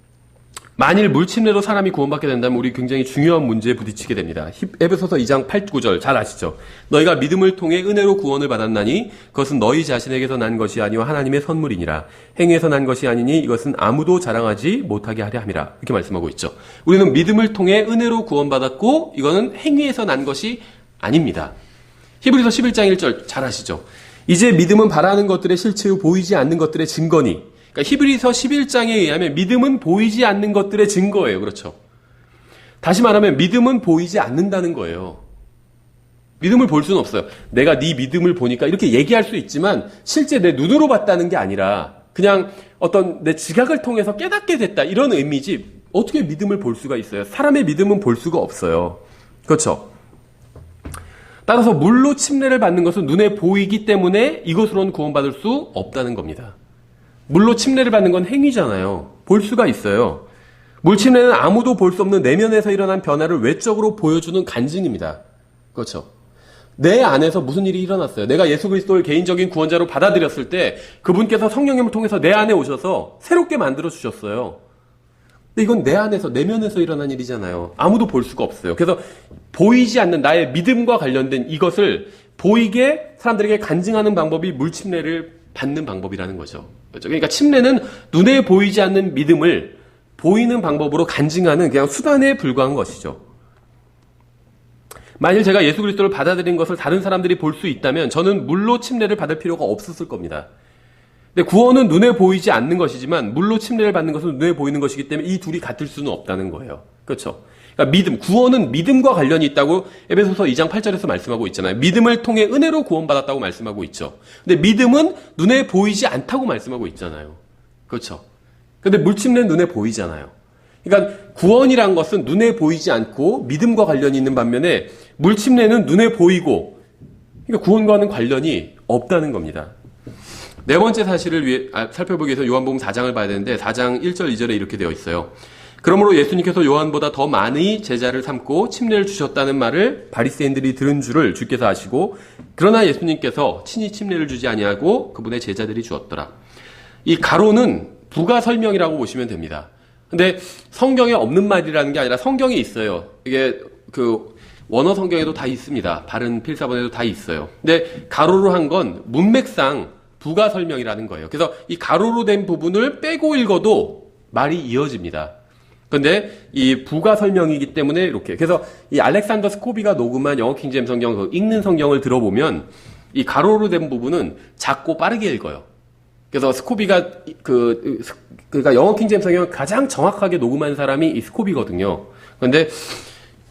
만일 물침례로 사람이 구원받게 된다면 우리 굉장히 중요한 문제에 부딪히게 됩니다. 에베소서 2장 8, 9절 잘 아시죠? 너희가 믿음을 통해 은혜로 구원을 받았나니 그것은 너희 자신에게서 난 것이 아니와 하나님의 선물이니라. 행위에서 난 것이 아니니 이것은 아무도 자랑하지 못하게 하려 함이라. 이렇게 말씀하고 있죠. 우리는 믿음을 통해 은혜로 구원받았고 이거는 행위에서 난 것이 아닙니다. 히브리서 11장 1절 잘 아시죠? 이제 믿음은 바라는 것들의 실체요 보이지 않는 것들의 증거니. 그러니까 히브리서 11장에 의하면 믿음은 보이지 않는 것들의 증거예요. 그렇죠. 다시 말하면 믿음은 보이지 않는다는 거예요. 믿음을 볼 수는 없어요. 내가 네 믿음을 보니까 이렇게 얘기할 수 있지만 실제 내 눈으로 봤다는 게 아니라 그냥 어떤 내 지각을 통해서 깨닫게 됐다 이런 의미지 어떻게 믿음을 볼 수가 있어요. 사람의 믿음은 볼 수가 없어요. 그렇죠. 따라서 물로 침례를 받는 것은 눈에 보이기 때문에 이것으로는 구원받을 수 없다는 겁니다. 물로 침례를 받는 건 행위잖아요. 볼 수가 있어요. 물침례는 아무도 볼 수 없는 내면에서 일어난 변화를 외적으로 보여주는 간증입니다. 그렇죠. 내 안에서 무슨 일이 일어났어요. 내가 예수 그리스도를 개인적인 구원자로 받아들였을 때 그분께서 성령님을 통해서 내 안에 오셔서 새롭게 만들어 주셨어요. 근데 이건 내 안에서 내면에서 일어난 일이잖아요. 아무도 볼 수가 없어요. 그래서 보이지 않는 나의 믿음과 관련된 이것을 보이게 사람들에게 간증하는 방법이 물침례를 받는 방법이라는 거죠. 그렇죠? 그러니까 침례는 눈에 보이지 않는 믿음을 보이는 방법으로 간증하는 그냥 수단에 불과한 것이죠. 만일 제가 예수 그리스도를 받아들인 것을 다른 사람들이 볼 수 있다면 저는 물로 침례를 받을 필요가 없었을 겁니다. 근데 구원은 눈에 보이지 않는 것이지만 물로 침례를 받는 것은 눈에 보이는 것이기 때문에 이 둘이 같을 수는 없다는 거예요. 그렇죠? 그러니까 믿음, 구원은 믿음과 관련이 있다고 에베소서 2장 8절에서 말씀하고 있잖아요. 믿음을 통해 은혜로 구원받았다고 말씀하고 있죠. 근데 믿음은 눈에 보이지 않다고 말씀하고 있잖아요. 그렇죠? 근데 물침례는 눈에 보이잖아요. 그러니까 구원이란 것은 눈에 보이지 않고 믿음과 관련이 있는 반면에 물침례는 눈에 보이고, 그러니까 구원과는 관련이 없다는 겁니다. 네 번째 사실을 살펴보기 위해서 요한복음 4장을 봐야 되는데 4장 1절 2절에 이렇게 되어 있어요. 그러므로 예수님께서 요한보다 더 많이 제자를 삼고 침례를 주셨다는 말을 바리새인들이 들은 줄을 주께서 아시고, 그러나 예수님께서 친히 침례를 주지 아니하고 그분의 제자들이 주었더라. 이 가로는 부가 설명이라고 보시면 됩니다. 근데 성경에 없는 말이라는 게 아니라 성경에 있어요. 이게 그 원어 성경에도 다 있습니다. 바른 필사본에도 다 있어요. 근데 가로로 한 건 문맥상 부가 설명이라는 거예요. 그래서 이 가로로 된 부분을 빼고 읽어도 말이 이어집니다. 근데 이 부가 설명이기 때문에 이렇게. 그래서 이 알렉산더 스코비가 녹음한 영어 킹제임스 성경, 읽는 성경을 들어보면 이 가로로 된 부분은 작고 빠르게 읽어요. 그래서 스코비가 그러니까 영어 킹제임스 성경을 가장 정확하게 녹음한 사람이 이 스코비거든요. 그런데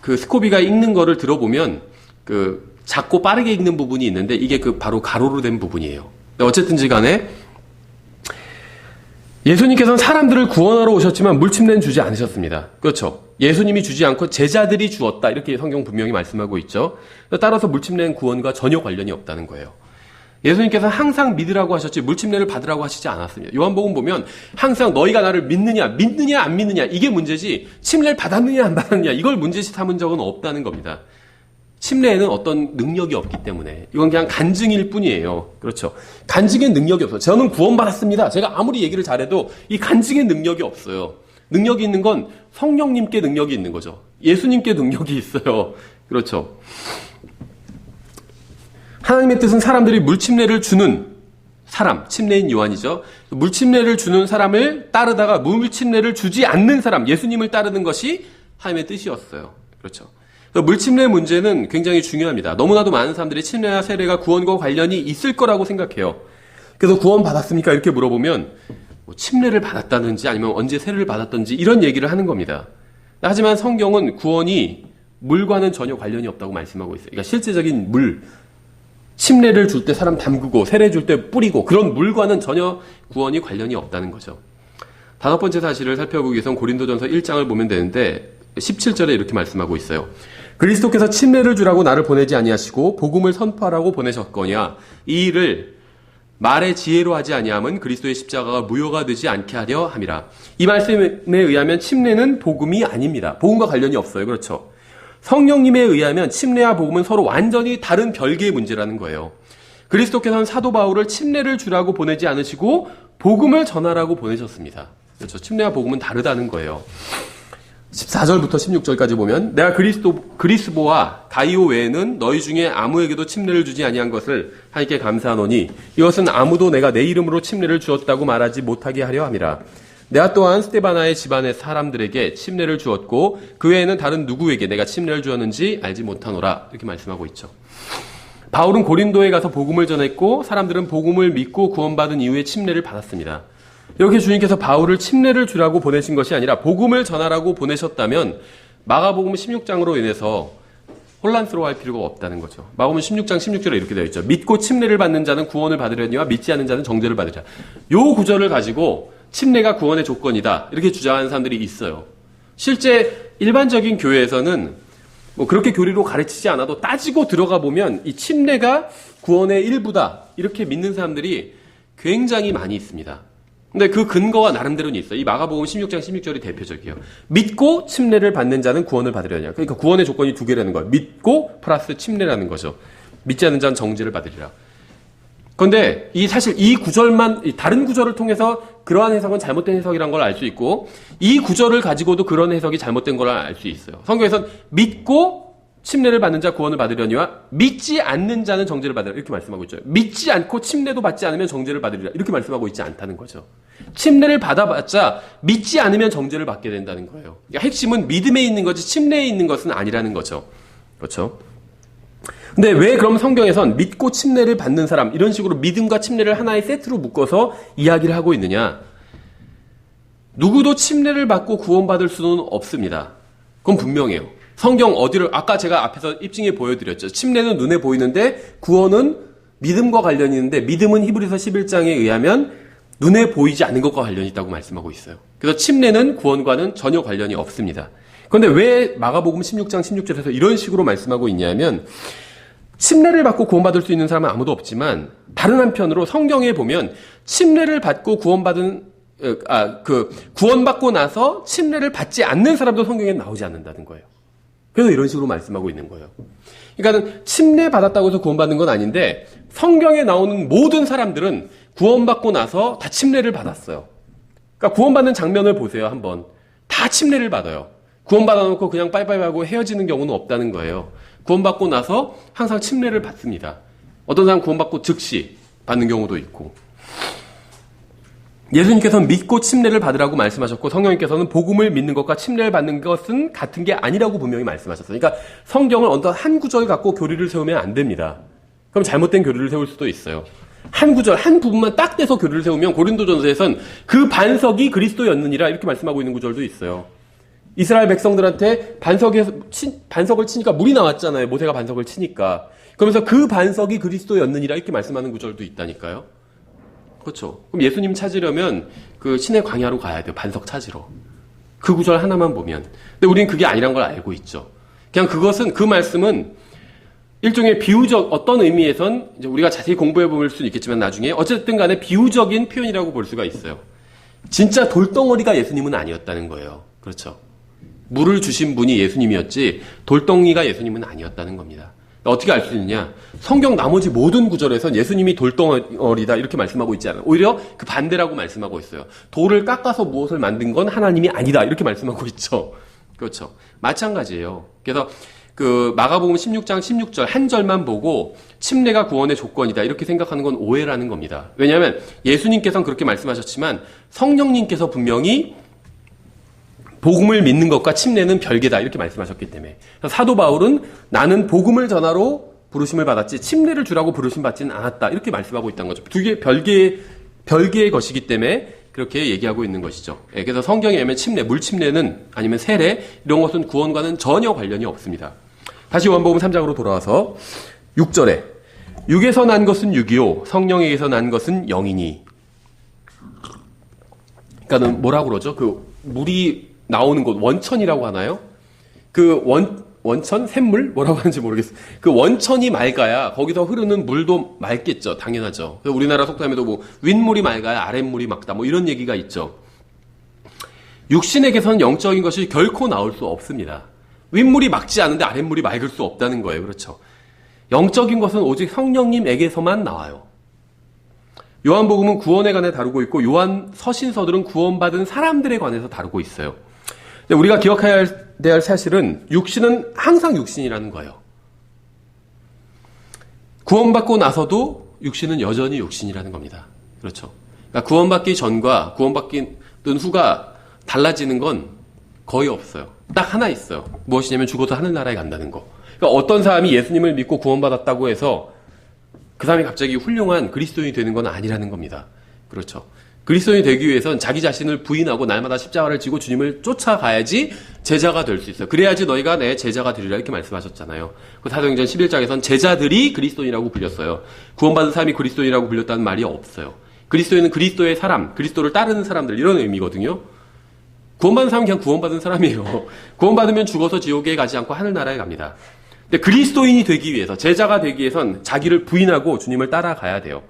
그 스코비가 읽는 거를 들어보면 그 작고 빠르게 읽는 부분이 있는데 이게 그 바로 가로로 된 부분이에요. 어쨌든지 간에 예수님께서는 사람들을 구원하러 오셨지만 물침례는 주지 않으셨습니다. 그렇죠? 예수님이 주지 않고 제자들이 주었다. 이렇게 성경 분명히 말씀하고 있죠. 따라서 물침례는 구원과 전혀 관련이 없다는 거예요. 예수님께서는 항상 믿으라고 하셨지 물침례를 받으라고 하시지 않았습니다. 요한복음 보면 항상 너희가 나를 믿느냐 안 믿느냐 이게 문제지 침례를 받았느냐 안 받았느냐 이걸 문제시 삼은 적은 없다는 겁니다. 침례에는 어떤 능력이 없기 때문에 이건 그냥 간증일 뿐이에요. 그렇죠? 간증의 능력이 없어요. 저는 구원받았습니다. 제가 아무리 얘기를 잘해도 이 간증의 능력이 없어요. 능력이 있는 건 성령님께 능력이 있는 거죠. 예수님께 능력이 있어요. 그렇죠? 하나님의 뜻은 사람들이 물침례를 주는 사람, 침례인 요한이죠. 물침례를 주는 사람을 따르다가 물침례를 주지 않는 사람, 예수님을 따르는 것이 하나님의 뜻이었어요. 그렇죠? 물침례 문제는 굉장히 중요합니다. 너무나도 많은 사람들이 침례나 세례가 구원과 관련이 있을 거라고 생각해요. 그래서 구원 받았습니까? 이렇게 물어보면 뭐 침례를 받았다든지 아니면 언제 세례를 받았든지 이런 얘기를 하는 겁니다. 하지만 성경은 구원이 물과는 전혀 관련이 없다고 말씀하고 있어요. 그러니까 실제적인 물, 침례를 줄 때 사람 담그고 세례 줄 때 뿌리고 그런 물과는 전혀 구원이 관련이 없다는 거죠. 다섯 번째 사실을 살펴보기 위해서는 고린도전서 1장을 보면 되는데 17절에 이렇게 말씀하고 있어요. 그리스도께서 침례를 주라고 나를 보내지 아니하시고 복음을 선포하라고 보내셨거냐. 이 일을 말의 지혜로 하지 아니함은 그리스도의 십자가가 무효가 되지 않게 하려 함이라. 이 말씀에 의하면 침례는 복음이 아닙니다. 복음과 관련이 없어요. 그렇죠? 성령님에 의하면 침례와 복음은 서로 완전히 다른 별개의 문제라는 거예요. 그리스도께서는 사도 바울을 침례를 주라고 보내지 않으시고 복음을 전하라고 보내셨습니다. 그렇죠? 침례와 복음은 다르다는 거예요. 14절부터 16절까지 보면 내가 그리스보와 가이오 외에는 너희 중에 아무에게도 침례를 주지 아니한 것을 하나님께 감사하노니 이것은 아무도 내가 내 이름으로 침례를 주었다고 말하지 못하게 하려 함이라. 내가 또한 스데바나의 집안의 사람들에게 침례를 주었고 그 외에는 다른 누구에게 내가 침례를 주었는지 알지 못하노라. 이렇게 말씀하고 있죠. 바울은 고린도에 가서 복음을 전했고 사람들은 복음을 믿고 구원받은 이후에 침례를 받았습니다. 이렇게 주님께서 바울을 침례를 주라고 보내신 것이 아니라 복음을 전하라고 보내셨다면 마가복음 16장으로 인해서 혼란스러워할 필요가 없다는 거죠. 마가복음 16장 16절에 이렇게 되어 있죠. 믿고 침례를 받는 자는 구원을 받으려니와 믿지 않는 자는 정죄를 받으리라. 이 구절을 가지고 침례가 구원의 조건이다 이렇게 주장하는 사람들이 있어요. 실제 일반적인 교회에서는 뭐 그렇게 교리로 가르치지 않아도 따지고 들어가 보면 이 침례가 구원의 일부다 이렇게 믿는 사람들이 굉장히 많이 있습니다. 근데 그 근거가 나름대로는 있어요. 이 마가복음 16장 16절이 대표적이에요. 믿고 침례를 받는 자는 구원을 받으려냐. 그러니까 구원의 조건이 두 개라는 거예요. 믿고 플러스 침례라는 거죠. 믿지 않는 자는 정죄를 받으리라. 그런데 사실 이 구절만 다른 구절을 통해서 그러한 해석은 잘못된 해석이라는 걸 알 수 있고 이 구절을 가지고도 그런 해석이 잘못된 걸 알 수 있어요. 성경에서는 믿고 침례를 받는 자 구원을 받으려니와 믿지 않는 자는 정죄를 받으리라 이렇게 말씀하고 있죠. 믿지 않고 침례도 받지 않으면 정죄를 받으리라 이렇게 말씀하고 있지 않다는 거죠. 침례를 받아봤자 믿지 않으면 정죄를 받게 된다는 거예요. 그러니까 핵심은 믿음에 있는 거지 침례에 있는 것은 아니라는 거죠. 그렇죠? 근데 왜 그럼 성경에선 믿고 침례를 받는 사람 이런 식으로 믿음과 침례를 하나의 세트로 묶어서 이야기를 하고 있느냐? 누구도 침례를 받고 구원받을 수는 없습니다. 그건 분명해요. 성경 어디를 아까 제가 앞에서 입증해 보여드렸죠. 침례는 눈에 보이는데 구원은 믿음과 관련이 있는데 믿음은 히브리서 11장에 의하면 눈에 보이지 않는 것과 관련이 있다고 말씀하고 있어요. 그래서 침례는 구원과는 전혀 관련이 없습니다. 그런데 왜 마가복음 16장 16절에서 이런 식으로 말씀하고 있냐면 침례를 받고 구원받을 수 있는 사람은 아무도 없지만 다른 한편으로 성경에 보면 침례를 받고 구원받고 나서 침례를 받지 않는 사람도 성경에 나오지 않는다는 거예요. 그래서 이런 식으로 말씀하고 있는 거예요. 그러니까 침례 받았다고 해서 구원받는 건 아닌데 성경에 나오는 모든 사람들은 구원받고 나서 다 침례를 받았어요. 그러니까 구원받는 장면을 보세요. 한번 다 침례를 받아요. 구원받아놓고 그냥 빠이빠이 하고 헤어지는 경우는 없다는 거예요. 구원받고 나서 항상 침례를 받습니다. 어떤 사람 구원받고 즉시 받는 경우도 있고. 예수님께서는 믿고 침례를 받으라고 말씀하셨고 성령님께서는 복음을 믿는 것과 침례를 받는 것은 같은 게 아니라고 분명히 말씀하셨어요. 그러니까 성경을 어떤 한 구절 갖고 교리를 세우면 안 됩니다. 그럼 잘못된 교리를 세울 수도 있어요. 한 구절, 한 부분만 딱 떼서 교리를 세우면 고린도전서에선 그 반석이 그리스도였느니라 이렇게 말씀하고 있는 구절도 있어요. 이스라엘 백성들한테 반석을 치니까 물이 나왔잖아요. 모세가 반석을 치니까. 그러면서 그 반석이 그리스도였느니라 이렇게 말씀하는 구절도 있다니까요. 그렇죠. 그럼 예수님 찾으려면 그 신의 광야로 가야 돼요. 반석 찾으러. 그 구절 하나만 보면. 근데 우리는 그게 아니란 걸 알고 있죠. 그냥 그 말씀은 일종의 비유적, 어떤 의미에선 이제 우리가 자세히 공부해 볼 수는 있겠지만 나중에 어쨌든 간에 비유적인 표현이라고 볼 수가 있어요. 진짜 돌덩어리가 예수님은 아니었다는 거예요. 그렇죠. 물을 주신 분이 예수님이었지 돌덩이가 예수님은 아니었다는 겁니다. 어떻게 알 수 있느냐? 성경 나머지 모든 구절에선 예수님이 돌덩어리다 이렇게 말씀하고 있지 않아요. 오히려 그 반대라고 말씀하고 있어요. 돌을 깎아서 무엇을 만든 건 하나님이 아니다 이렇게 말씀하고 있죠. 그렇죠. 마찬가지예요. 그래서 그 마가복음 16장 16절 한 절만 보고 침례가 구원의 조건이다 이렇게 생각하는 건 오해라는 겁니다. 왜냐하면 예수님께서는 그렇게 말씀하셨지만 성령님께서 분명히 복음을 믿는 것과 침례는 별개다 이렇게 말씀하셨기 때문에 사도 바울은 나는 복음을 전하러 부르심을 받았지 침례를 주라고 부르심 받지는 않았다 이렇게 말씀하고 있다는 거죠. 두 개 별개의 것이기 때문에 그렇게 얘기하고 있는 것이죠. 그래서 성경에 의하면 침례, 물침례는 아니면 세례 이런 것은 구원과는 전혀 관련이 없습니다. 다시 요한복음 3장으로 돌아와서 6절에 육에서 난 것은 육이요 성령에게서 난 것은 영이니. 그러니까는 뭐라고 그러죠? 그 물이 나오는 곳 원천이라고 하나요? 그 원천? 샘물? 뭐라고 하는지 모르겠어요. 그 원천이 맑아야 거기서 흐르는 물도 맑겠죠. 당연하죠. 그래서 우리나라 속담에도 뭐 윗물이 맑아야 아랫물이 맑다 뭐 이런 얘기가 있죠. 육신에게서는 영적인 것이 결코 나올 수 없습니다. 윗물이 맑지 않은데 아랫물이 맑을 수 없다는 거예요. 그렇죠. 영적인 것은 오직 성령님에게서만 나와요. 요한복음은 구원에 관해 다루고 있고 요한 서신서들은 구원받은 사람들에 관해서 다루고 있어야 우리가 기억해야 할 사실은 육신은 항상 육신이라는 거예요. 구원받고 나서도 육신은 여전히 육신이라는 겁니다. 그렇죠. 그러니까 구원받기 전과 구원받기 후가 달라지는 건 거의 없어요. 딱 하나 있어요. 무엇이냐면 죽어도 하늘나라에 간다는 거. 그러니까 어떤 사람이 예수님을 믿고 구원받았다고 해서 그 사람이 갑자기 훌륭한 그리스도인이 되는 건 아니라는 겁니다. 그렇죠. 그리스도인이 되기 위해선 자기 자신을 부인하고 날마다 십자가를 지고 주님을 쫓아가야지 제자가 될 수 있어요. 그래야지 너희가 내 제자가 되리라 이렇게 말씀하셨잖아요. 그 사도행전 11장에선 제자들이 그리스도인이라고 불렸어요. 구원받은 사람이 그리스도인이라고 불렸다는 말이 없어요. 그리스도인은 그리스도의 사람, 그리스도를 따르는 사람들 이런 의미거든요. 구원받은 사람은 그냥 구원받은 사람이에요. 구원받으면 죽어서 지옥에 가지 않고 하늘나라에 갑니다. 근데 그리스도인이 되기 위해서 제자가 되기 위해선 자기를 부인하고 주님을 따라가야 돼요.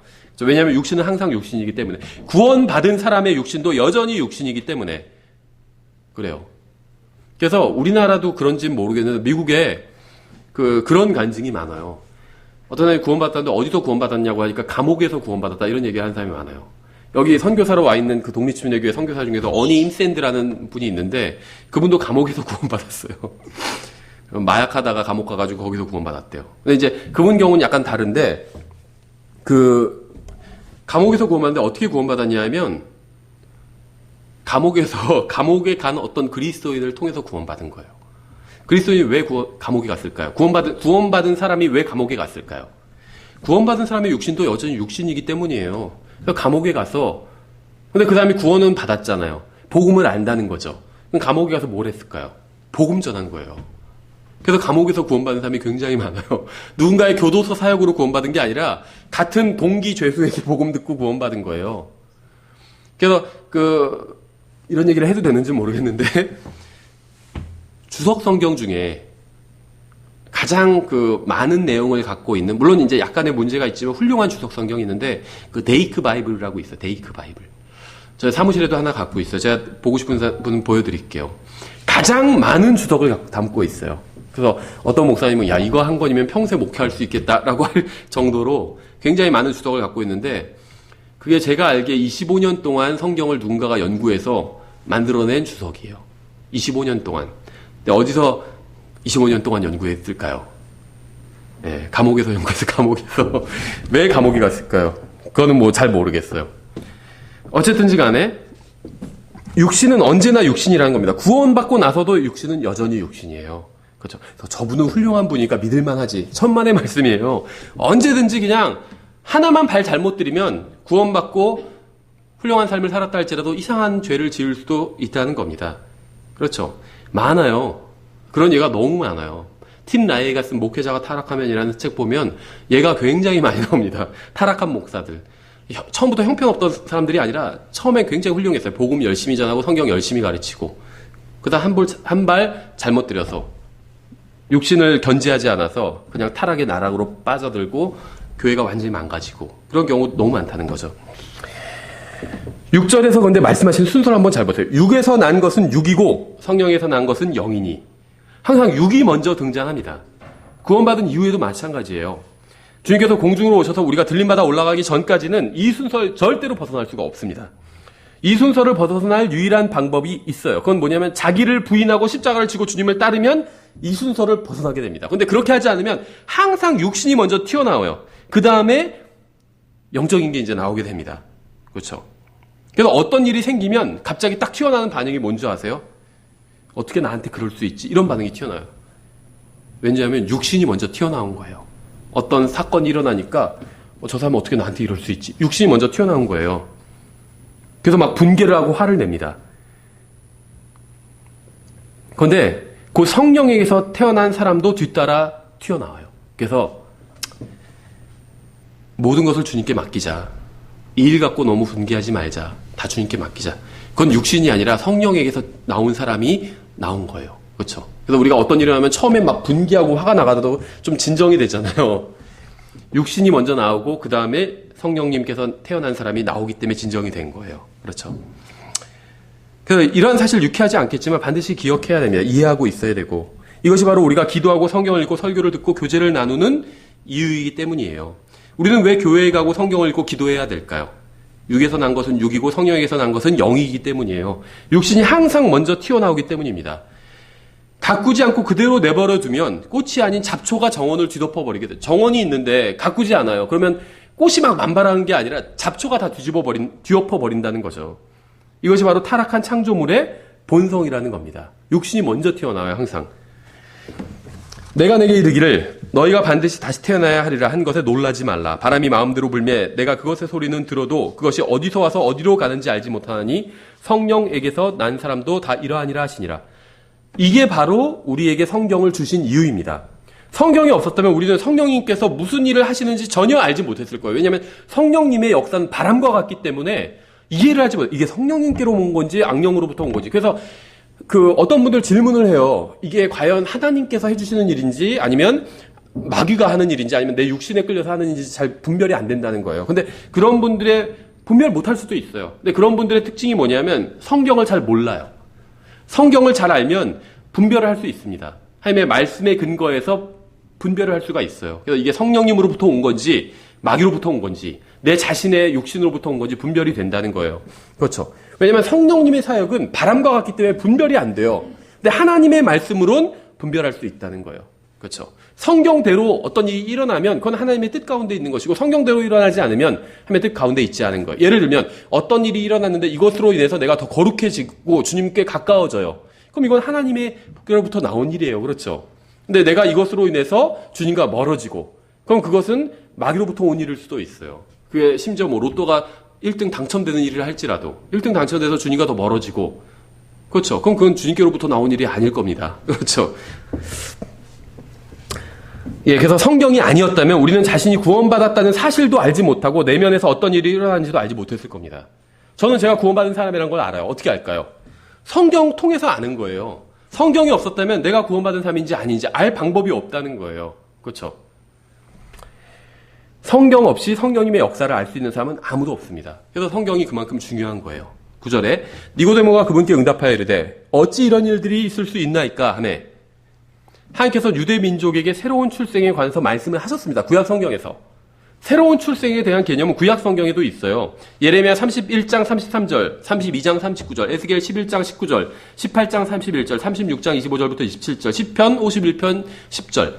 왜냐하면 육신은 항상 육신이기 때문에 구원받은 사람의 육신도 여전히 육신이기 때문에 그래요. 그래서 우리나라도 그런지는 모르겠는데 미국에 그런 간증이 많아요. 어떤 사람이 구원받았는데 어디서 구원받았냐고 하니까 감옥에서 구원받았다 이런 얘기를 하는 사람이 많아요. 여기 선교사로 와 있는 그 독립침례교회 선교사 중에서 어니 임샌드라는 분이 있는데 그분도 감옥에서 구원받았어요. 마약하다가 감옥 가가지고 거기서 구원받았대요. 근데 이제 그분 경우는 약간 다른데, 감옥에서 구원받는데 어떻게 구원받았냐 하면, 감옥에 간 어떤 그리스도인을 통해서 구원받은 거예요. 그리스도인이 왜 감옥에 갔을까요? 구원받은 사람이 왜 감옥에 갔을까요? 구원받은 사람의 육신도 여전히 육신이기 때문이에요. 그래서 감옥에 가서, 근데 그 사람이 구원은 받았잖아요. 복음을 안다는 거죠. 그럼 감옥에 가서 뭘 했을까요? 복음 전한 거예요. 그래서 감옥에서 구원받은 사람이 굉장히 많아요. 누군가의 교도소 사역으로 구원받은 게 아니라 같은 동기 죄수에게 복음 듣고 구원받은 거예요. 그래서 이런 얘기를 해도 되는지 모르겠는데 주석 성경 중에 가장 많은 내용을 갖고 있는, 물론 이제 약간의 문제가 있지만 훌륭한 주석 성경이 있는데 데이크 바이블이라고 있어요. 데이크 바이블. 저 사무실에도 하나 갖고 있어요. 제가 보고 싶은 분 보여드릴게요. 가장 많은 주석을 담고 있어요. 그래서 어떤 목사님은 야, 이거 한 권이면 평생 목회할 수 있겠다라고 할 정도로 굉장히 많은 주석을 갖고 있는데, 그게 제가 알기에 25년 동안 성경을 누군가가 연구해서 만들어낸 주석이에요. 25년 동안. 근데 어디서 25년 동안 연구했을까요? 네, 감옥에서 연구해서 감옥에서. 왜 감옥에 갔을까요? 그거는 뭐 잘 모르겠어요. 어쨌든지 간에 육신은 언제나 육신이라는 겁니다. 구원받고 나서도 육신은 여전히 육신이에요. 그렇죠. 그래서 저분은 훌륭한 분이니까 믿을만하지. 천만의 말씀이에요. 언제든지 그냥 하나만 발 잘못 들이면 구원받고 훌륭한 삶을 살았다 할지라도 이상한 죄를 지을 수도 있다는 겁니다. 그렇죠. 많아요. 그런 예가 너무 많아요. 팀 라이가 쓴 목회자가 타락하면이라는 책 보면 얘가 굉장히 많이 나옵니다. 타락한 목사들. 처음부터 형편없던 사람들이 아니라 처음엔 굉장히 훌륭했어요. 복음 열심히 전하고 성경 열심히 가르치고, 그다음 한 발 잘못 들여서 육신을 견지하지 않아서 그냥 타락의 나락으로 빠져들고 교회가 완전히 망가지고, 그런 경우 너무 많다는 거죠. 6절에서 근데 말씀하신 순서를 한번 잘 보세요. 육에서 난 것은 육이고 성령에서 난 것은 영이니. 항상 육이 먼저 등장합니다. 구원받은 이후에도 마찬가지예요. 주님께서 공중으로 오셔서 우리가 들림받아 올라가기 전까지는 이 순서 절대로 벗어날 수가 없습니다. 이 순서를 벗어날 유일한 방법이 있어요. 그건 뭐냐면 자기를 부인하고 십자가를 지고 주님을 따르면 이 순서를 벗어나게 됩니다. 근데 그렇게 하지 않으면 항상 육신이 먼저 튀어나와요. 그 다음에 영적인 게 이제 나오게 됩니다. 그렇죠? 그래서 어떤 일이 생기면 갑자기 딱 튀어나오는 반응이 뭔지 아세요? 어떻게 나한테 그럴 수 있지? 이런 반응이 튀어나와요. 왜냐하면 육신이 먼저 튀어나온 거예요. 어떤 사건이 일어나니까 저 사람은 어떻게 나한테 이럴 수 있지? 육신이 먼저 튀어나온 거예요. 그래서 막 분개를 하고 화를 냅니다. 그런데 그 성령에게서 태어난 사람도 뒤따라 튀어나와요. 그래서 모든 것을 주님께 맡기자. 이 일 갖고 너무 분개하지 말자. 다 주님께 맡기자. 그건 육신이 아니라 성령에게서 나온 사람이 나온 거예요. 그렇죠? 그래서 우리가 어떤 일을 하면 처음에 막 분개하고 화가 나가도 좀 진정이 되잖아요. 육신이 먼저 나오고 그 다음에 성령님께서 태어난 사람이 나오기 때문에 진정이 된 거예요. 그렇죠? 그래서 이런 사실 유쾌하지 않겠지만 반드시 기억해야 됩니다. 이해하고 있어야 되고, 이것이 바로 우리가 기도하고 성경을 읽고 설교를 듣고 교제를 나누는 이유이기 때문이에요. 우리는 왜 교회에 가고 성경을 읽고 기도해야 될까요? 육에서 난 것은 육이고 성령에서 난 것은 영이기 때문이에요. 육신이 항상 먼저 튀어나오기 때문입니다. 가꾸지 않고 그대로 내버려 두면 꽃이 아닌 잡초가 정원을 뒤덮어버리게 돼요. 정원이 있는데 가꾸지 않아요. 그러면 꽃이 막 만발하는 게 아니라 잡초가 다 뒤엎어버린다는 거죠. 이것이 바로 타락한 창조물의 본성이라는 겁니다. 육신이 먼저 튀어나와요, 항상. 내가 내게 이르기를 너희가 반드시 다시 태어나야 하리라 한 것에 놀라지 말라. 바람이 마음대로 불매 내가 그것의 소리는 들어도 그것이 어디서 와서 어디로 가는지 알지 못하나니 성령에게서 난 사람도 다 이러하니라 하시니라. 이게 바로 우리에게 성경을 주신 이유입니다. 성경이 없었다면 우리는 성령님께서 무슨 일을 하시는지 전혀 알지 못했을 거예요. 왜냐하면 성령님의 역사는 바람과 같기 때문에 이해를 하지 못해요. 이게 성령님께로 온 건지 악령으로부터 온 건지. 그래서 어떤 분들 질문을 해요. 이게 과연 하나님께서 해주시는 일인지 아니면 마귀가 하는 일인지 아니면 내 육신에 끌려서 하는 일인지 잘 분별이 안 된다는 거예요. 근데 그런 분들의 분별 못할 수도 있어요. 근데 그런 분들의 특징이 뭐냐면 성경을 잘 몰라요. 성경을 잘 알면 분별을 할 수 있습니다. 하나님의 말씀에 근거해서 분별을 할 수가 있어요. 그래서 이게 성령님으로부터 온 건지 마귀로부터 온 건지 내 자신의 육신으로부터 온 건지 분별이 된다는 거예요. 그렇죠. 왜냐하면 성령님의 사역은 바람과 같기 때문에 분별이 안 돼요. 근데 하나님의 말씀으론 분별할 수 있다는 거예요. 그렇죠. 성경대로 어떤 일이 일어나면 그건 하나님의 뜻 가운데 있는 것이고 성경대로 일어나지 않으면 하나님의 뜻 가운데 있지 않은 거예요. 예를 들면 어떤 일이 일어났는데 이것으로 인해서 내가 더 거룩해지고 주님께 가까워져요. 그럼 이건 하나님의로부터 나온 일이에요. 그렇죠. 근데 내가 이것으로 인해서 주님과 멀어지고 그럼 그것은 마귀로부터 온 일일 수도 있어요. 그게 심지어 뭐 로또가 1등 당첨되는 일을 할지라도 1등 당첨돼서 주님과 더 멀어지고 그렇죠. 그럼 그건 주님께로부터 나온 일이 아닐 겁니다. 그렇죠. 예, 그래서 성경이 아니었다면 우리는 자신이 구원받았다는 사실도 알지 못하고 내면에서 어떤 일이 일어나는지도 알지 못했을 겁니다. 저는 제가 구원받은 사람이라는 걸 알아요. 어떻게 알까요? 성경 통해서 아는 거예요. 성경이 없었다면 내가 구원받은 사람인지 아닌지 알 방법이 없다는 거예요. 그렇죠? 성경 없이 성령님의 역사를 알 수 있는 사람은 아무도 없습니다. 그래서 성경이 그만큼 중요한 거예요. 9절에 니고데모가 그분께 응답하여 이르되 어찌 이런 일들이 있을 수 있나이까 하매 하나님께서 유대 민족에게 새로운 출생에 관해서 말씀을 하셨습니다. 구약 성경에서. 새로운 출생에 대한 개념은 구약 성경에도 있어요. 예레미야 31장 33절, 32장 39절, 에스겔 11장 19절, 18장 31절, 36장 25절부터 27절, 시편 51편 10절.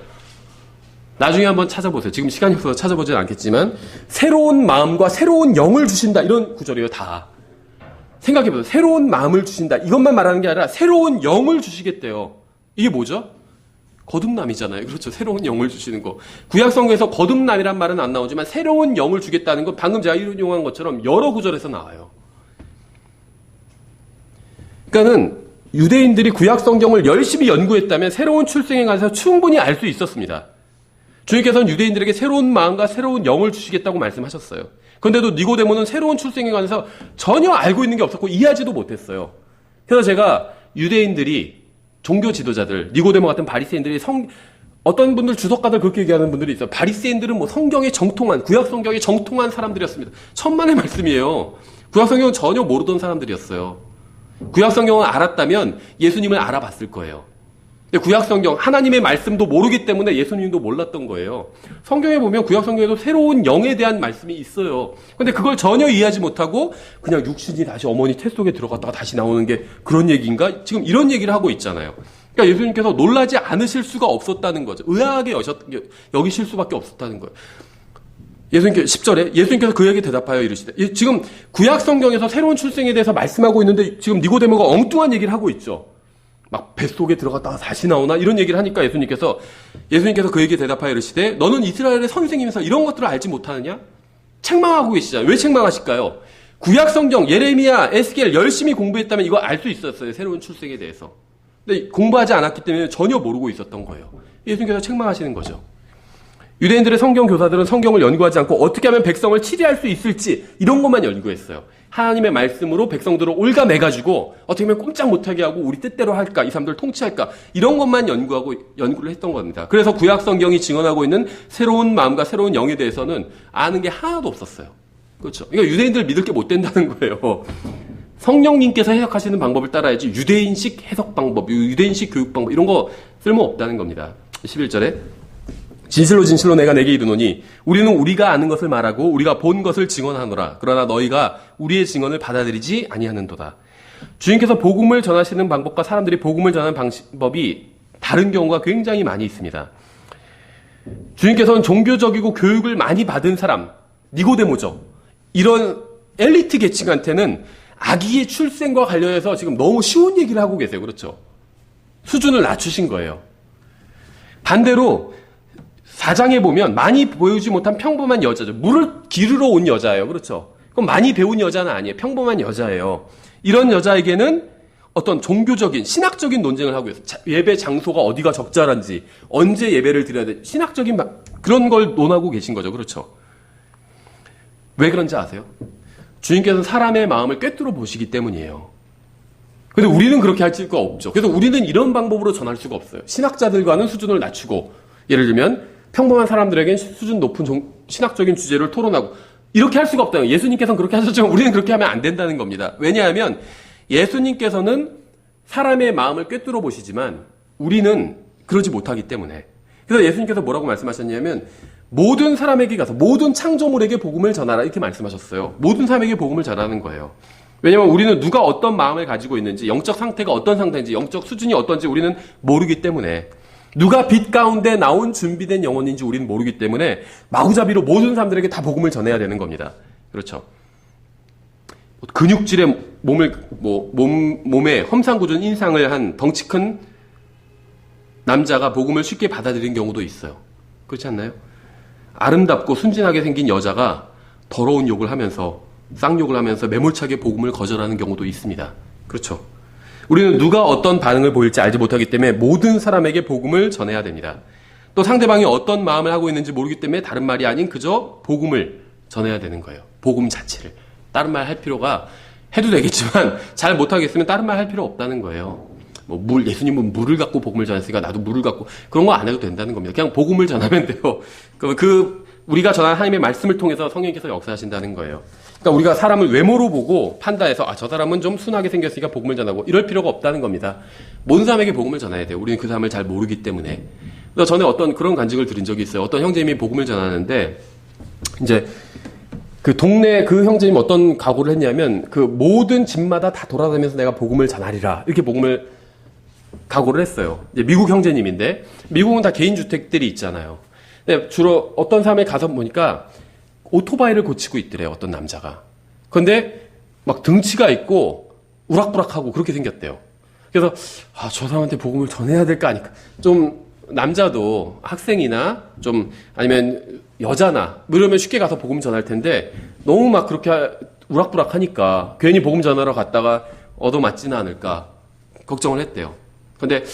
나중에 한번 찾아보세요. 지금 시간이 없어서 찾아보진 않겠지만 새로운 마음과 새로운 영을 주신다. 이런 구절이에요. 다. 생각해보세요. 새로운 마음을 주신다. 이것만 말하는 게 아니라 새로운 영을 주시겠대요. 이게 뭐죠? 거듭남이잖아요. 그렇죠. 새로운 영을 주시는 거. 구약성경에서 거듭남이란 말은 안 나오지만 새로운 영을 주겠다는 건 방금 제가 인용한 것처럼 여러 구절에서 나와요. 그러니까는 유대인들이 구약성경을 열심히 연구했다면 새로운 출생에 관해서 충분히 알 수 있었습니다. 주님께서는 유대인들에게 새로운 마음과 새로운 영을 주시겠다고 말씀하셨어요. 그런데도 니고데모는 새로운 출생에 관해서 전혀 알고 있는 게 없었고 이해하지도 못했어요. 그래서 제가 유대인들이 종교 지도자들, 니고데모 같은 바리새인들이 어떤 분들 주석가들 그렇게 얘기하는 분들이 있어요. 바리새인들은 뭐 성경에 정통한, 구약 성경에 정통한 사람들이었습니다. 천만의 말씀이에요. 구약 성경은 전혀 모르던 사람들이었어요. 구약 성경을 알았다면 예수님을 알아봤을 거예요. 근데 구약 성경, 하나님의 말씀도 모르기 때문에 예수님도 몰랐던 거예요. 성경에 보면 구약 성경에도 새로운 영에 대한 말씀이 있어요. 근데 그걸 전혀 이해하지 못하고 그냥 육신이 다시 어머니 태 속에 들어갔다가 다시 나오는 게 그런 얘기인가? 지금 이런 얘기를 하고 있잖아요. 그러니까 예수님께서 놀라지 않으실 수가 없었다는 거죠. 의아하게 여기실 수밖에 없었다는 거예요. 예수님께서 10절에 예수님께서 그에게 대답하여 이르시되 지금 구약 성경에서 새로운 출생에 대해서 말씀하고 있는데 지금 니고데모가 엉뚱한 얘기를 하고 있죠. 막 뱃속에 들어갔다가 다시 나오나 이런 얘기를 하니까 예수님께서 그에게 대답하여 이르시되 너는 이스라엘의 선생님에서 이런 것들을 알지 못하느냐? 책망하고 계시잖아요. 왜 책망하실까요? 구약 성경 예레미야, 에스겔 열심히 공부했다면 이거 알 수 있었어요. 새로운 출생에 대해서. 근데 공부하지 않았기 때문에 전혀 모르고 있었던 거예요. 예수님께서 책망하시는 거죠. 유대인들의 성경 교사들은 성경을 연구하지 않고 어떻게 하면 백성을 치리할 수 있을지 이런 것만 연구했어요. 하나님의 말씀으로 백성들을 올가매가지고 어떻게 하면 꼼짝 못하게 하고 우리 뜻대로 할까, 이 사람들을 통치할까 이런 것만 연구를 했던 겁니다. 그래서 구약 성경이 증언하고 있는 새로운 마음과 새로운 영에 대해서는 아는 게 하나도 없었어요. 그렇죠. 그러니까 유대인들 믿을 게 못 된다는 거예요. 성령님께서 해석하시는 방법을 따라야지 유대인식 해석 방법, 유대인식 교육 방법 이런 거 쓸모없다는 겁니다. 11절에 진실로 진실로 내가 내게 이르노니 우리는 우리가 아는 것을 말하고 우리가 본 것을 증언하노라. 그러나 너희가 우리의 증언을 받아들이지 아니하는도다. 주님께서 복음을 전하시는 방법과 사람들이 복음을 전하는 방법이 다른 경우가 굉장히 많이 있습니다. 주님께서는 종교적이고 교육을 많이 받은 사람, 니고데모죠. 이런 엘리트 계층한테는 아기의 출생과 관련해서 지금 너무 쉬운 얘기를 하고 계세요. 그렇죠? 수준을 낮추신 거예요. 반대로 4장에 보면 많이 보이지 못한 평범한 여자죠. 물을 기르러 온 여자예요. 그렇죠? 그럼 많이 배운 여자는 아니에요. 평범한 여자예요. 이런 여자에게는 어떤 종교적인, 신학적인 논쟁을 하고 있어요. 예배 장소가 어디가 적절한지, 언제 예배를 드려야 돼. 신학적인 그런 걸 논하고 계신 거죠. 그렇죠? 왜 그런지 아세요? 주님께서는 사람의 마음을 꿰뚫어 보시기 때문이에요. 근데 우리는 그렇게 할 수가 없죠. 그래서 우리는 이런 방법으로 전할 수가 없어요. 신학자들과는 수준을 낮추고, 예를 들면 평범한 사람들에겐 수준 높은 신학적인 주제를 토론하고 이렇게 할 수가 없다는 거예요. 예수님께서는 그렇게 하셨지만 우리는 그렇게 하면 안 된다는 겁니다. 왜냐하면 예수님께서는 사람의 마음을 꿰뚫어 보시지만 우리는 그러지 못하기 때문에. 그래서 예수님께서 뭐라고 말씀하셨냐면 모든 사람에게 가서 모든 창조물에게 복음을 전하라 이렇게 말씀하셨어요. 모든 사람에게 복음을 전하는 거예요. 왜냐면 우리는 누가 어떤 마음을 가지고 있는지, 영적 상태가 어떤 상태인지, 영적 수준이 어떤지 우리는 모르기 때문에, 누가 빛 가운데 나온 준비된 영혼인지 우리는 모르기 때문에 마구잡이로 모든 사람들에게 다 복음을 전해야 되는 겁니다. 그렇죠. 근육질의 몸에 험상궂은 인상을 한 덩치 큰 남자가 복음을 쉽게 받아들이는 경우도 있어요. 그렇지 않나요? 아름답고 순진하게 생긴 여자가 더러운 욕을 하면서, 쌍욕을 하면서 매몰차게 복음을 거절하는 경우도 있습니다. 그렇죠. 우리는 누가 어떤 반응을 보일지 알지 못하기 때문에 모든 사람에게 복음을 전해야 됩니다. 또 상대방이 어떤 마음을 하고 있는지 모르기 때문에 다른 말이 아닌 그저 복음을 전해야 되는 거예요. 복음 자체를. 다른 말 할 필요가, 해도 되겠지만 잘 못하겠으면 다른 말 할 필요 없다는 거예요. 예수님은 물을 갖고 복음을 전했으니까 나도 물을 갖고, 그런 거 안 해도 된다는 겁니다. 그냥 복음을 전하면 돼요. 우리가 전한 하나님의 말씀을 통해서 성령께서 역사하신다는 거예요. 그러니까 우리가 사람을 외모로 보고 판단해서 저 사람은 좀 순하게 생겼으니까 복음을 전하고 이럴 필요가 없다는 겁니다. 모든 사람에게 복음을 전해야 돼요. 우리는 그 사람을 잘 모르기 때문에. 그래서 전에 어떤 그런 간증을 들은 적이 있어요. 어떤 형제님이 복음을 전하는데 이제 그 동네 그 형제님 어떤 각오를 했냐면 그 모든 집마다 다 돌아다니면서 내가 복음을 전하리라 이렇게 복음을 각오를 했어요. 이제 미국 형제님인데 미국은 다 개인 주택들이 있잖아요. 근데 주로 어떤 사람이 가서 보니까 오토바이를 고치고 있더래요. 어떤 남자가. 근데 막 등치가 있고 우락부락하고 그렇게 생겼대요. 그래서 저 사람한테 복음을 전해야 될까 아닐까. 좀 남자도 학생이나 좀 아니면 여자나 이러면 쉽게 가서 복음 전할 텐데 너무 막 그렇게 우락부락하니까 괜히 복음 전하러 갔다가 얻어맞지는 않을까 걱정을 했대요. 근데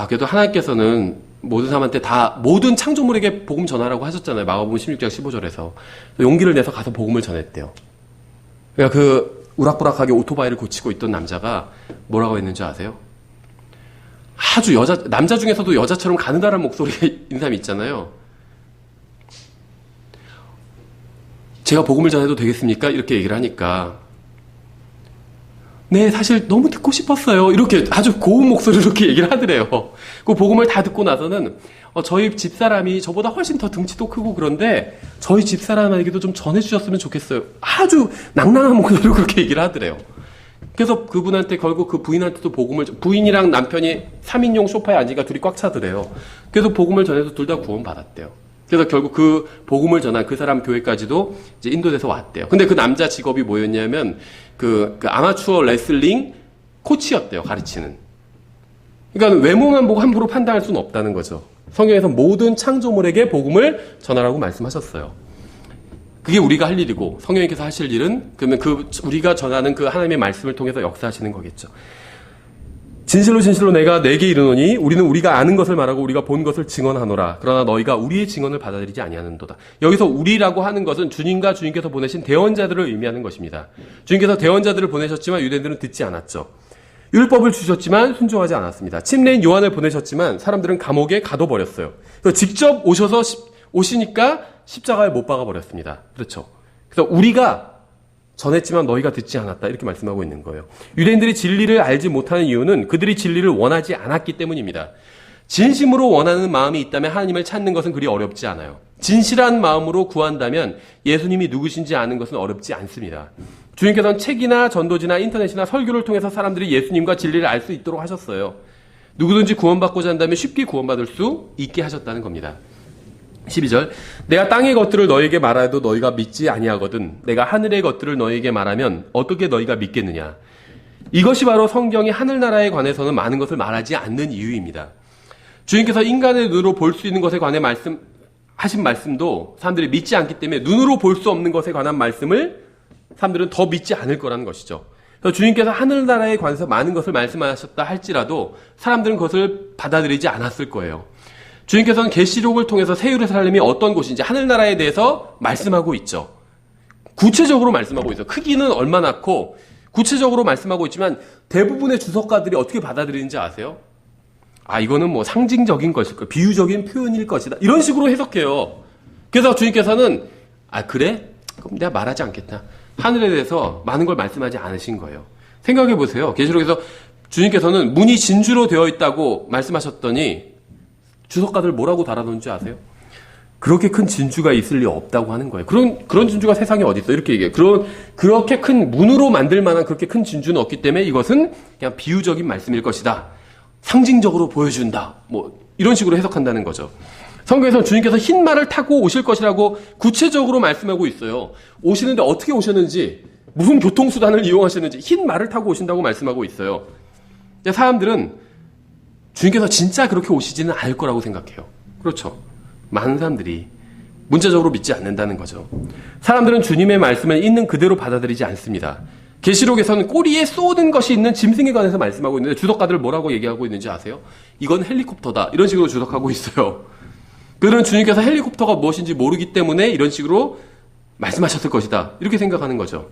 그래도 하나님께서는 모든 사람한테 다 모든 창조물에게 복음 전하라고 하셨잖아요. 마가복음 16장 15절에서 용기를 내서 가서 복음을 전했대요. 그러니까 그 우락부락하게 오토바이를 고치고 있던 남자가 뭐라고 했는지 아세요? 아주 남자 중에서도 여자처럼 가느다란 목소리가 있는 사람이 있잖아요. 제가 복음을 전해도 되겠습니까? 이렇게 얘기를 하니까 네, 사실 너무 듣고 싶었어요. 이렇게 아주 고운 목소리로 이렇게 얘기를 하더래요. 그 복음을 다 듣고 나서는 저희 집사람이 저보다 훨씬 더 등치도 크고 그런데 저희 집사람에게도 좀 전해주셨으면 좋겠어요. 아주 낭낭한 목소리로 그렇게 얘기를 하더래요. 그래서 그분한테 결국 그 부인한테도 부인이랑 남편이 3인용 소파에 앉으니까 둘이 꽉 차더래요. 그래서 복음을 전해서 둘 다 구원 받았대요. 그래서 결국 그 복음을 전한 그 사람 교회까지도 이제 인도돼서 왔대요. 근데 그 남자 직업이 뭐였냐면 그 아마추어 레슬링 코치였대요. 가르치는. 그러니까 외모만 보고 함부로 판단할 수는 없다는 거죠. 성경에서 모든 창조물에게 복음을 전하라고 말씀하셨어요. 그게 우리가 할 일이고 성령님께서 하실 일은 그러면 우리가 전하는 그 하나님의 말씀을 통해서 역사하시는 거겠죠. 진실로 진실로 내가 내게 이르노니 우리는 우리가 아는 것을 말하고 우리가 본 것을 증언하노라. 그러나 너희가 우리의 증언을 받아들이지 아니하는도다. 여기서 우리라고 하는 것은 주님과 주님께서 보내신 대언자들을 의미하는 것입니다. 주님께서 대언자들을 보내셨지만 유대인들은 듣지 않았죠. 율법을 주셨지만 순종하지 않았습니다. 침례인 요한을 보내셨지만 사람들은 감옥에 가둬버렸어요. 그래서 직접 오시니까 십자가에 못 박아버렸습니다. 그렇죠. 그래서 우리가 전했지만 너희가 듣지 않았다. 이렇게 말씀하고 있는 거예요. 유대인들이 진리를 알지 못하는 이유는 그들이 진리를 원하지 않았기 때문입니다. 진심으로 원하는 마음이 있다면 하나님을 찾는 것은 그리 어렵지 않아요. 진실한 마음으로 구한다면 예수님이 누구신지 아는 것은 어렵지 않습니다. 주님께서는 책이나 전도지나 인터넷이나 설교를 통해서 사람들이 예수님과 진리를 알 수 있도록 하셨어요. 누구든지 구원받고자 한다면 쉽게 구원받을 수 있게 하셨다는 겁니다. 12절 내가 땅의 것들을 너희에게 말하여도 너희가 믿지 아니하거든 내가 하늘의 것들을 너희에게 말하면 어떻게 너희가 믿겠느냐. 이것이 바로 성경이 하늘나라에 관해서는 많은 것을 말하지 않는 이유입니다. 주님께서 인간의 눈으로 볼 수 있는 것에 관해 하신 말씀도 사람들이 믿지 않기 때문에 눈으로 볼 수 없는 것에 관한 말씀을 사람들은 더 믿지 않을 거라는 것이죠. 그래서 주님께서 하늘나라에 관해서 많은 것을 말씀하셨다 할지라도 사람들은 그것을 받아들이지 않았을 거예요. 주님께서는 계시록을 통해서 새 예루살렘이 어떤 곳인지 하늘나라에 대해서 말씀하고 있죠. 구체적으로 말씀하고 있어요. 크기는 얼마나 고 구체적으로 말씀하고 있지만 대부분의 주석가들이 어떻게 받아들이는지 아세요? 이거는 뭐 상징적인 것일 거, 비유적인 표현일 것이다. 이런 식으로 해석해요. 그래서 주님께서는 그래? 그럼 내가 말하지 않겠다. 하늘에 대해서 많은 걸 말씀하지 않으신 거예요. 생각해 보세요. 계시록에서 주님께서는 문이 진주로 되어 있다고 말씀하셨더니 주석가들 뭐라고 달아놓은지 아세요? 그렇게 큰 진주가 있을 리 없다고 하는 거예요. 그런 진주가 세상에 어디 있어? 이렇게 얘기해요. 그렇게 큰 문으로 만들 만한 그렇게 큰 진주는 없기 때문에 이것은 그냥 비유적인 말씀일 것이다. 상징적으로 보여준다. 뭐 이런 식으로 해석한다는 거죠. 성경에서는 주님께서 흰 말을 타고 오실 것이라고 구체적으로 말씀하고 있어요. 오시는데 어떻게 오셨는지, 무슨 교통수단을 이용하셨는지 흰 말을 타고 오신다고 말씀하고 있어요. 사람들은 주님께서 진짜 그렇게 오시지는 않을 거라고 생각해요. 그렇죠. 많은 사람들이 문자적으로 믿지 않는다는 거죠. 사람들은 주님의 말씀을 있는 그대로 받아들이지 않습니다. 계시록에서는 꼬리에 쏘는 것이 있는 짐승에 관해서 말씀하고 있는데 주석가들 뭐라고 얘기하고 있는지 아세요? 이건 헬리콥터다. 이런 식으로 주석하고 있어요. 그들은 주님께서 헬리콥터가 무엇인지 모르기 때문에 이런 식으로 말씀하셨을 것이다. 이렇게 생각하는 거죠.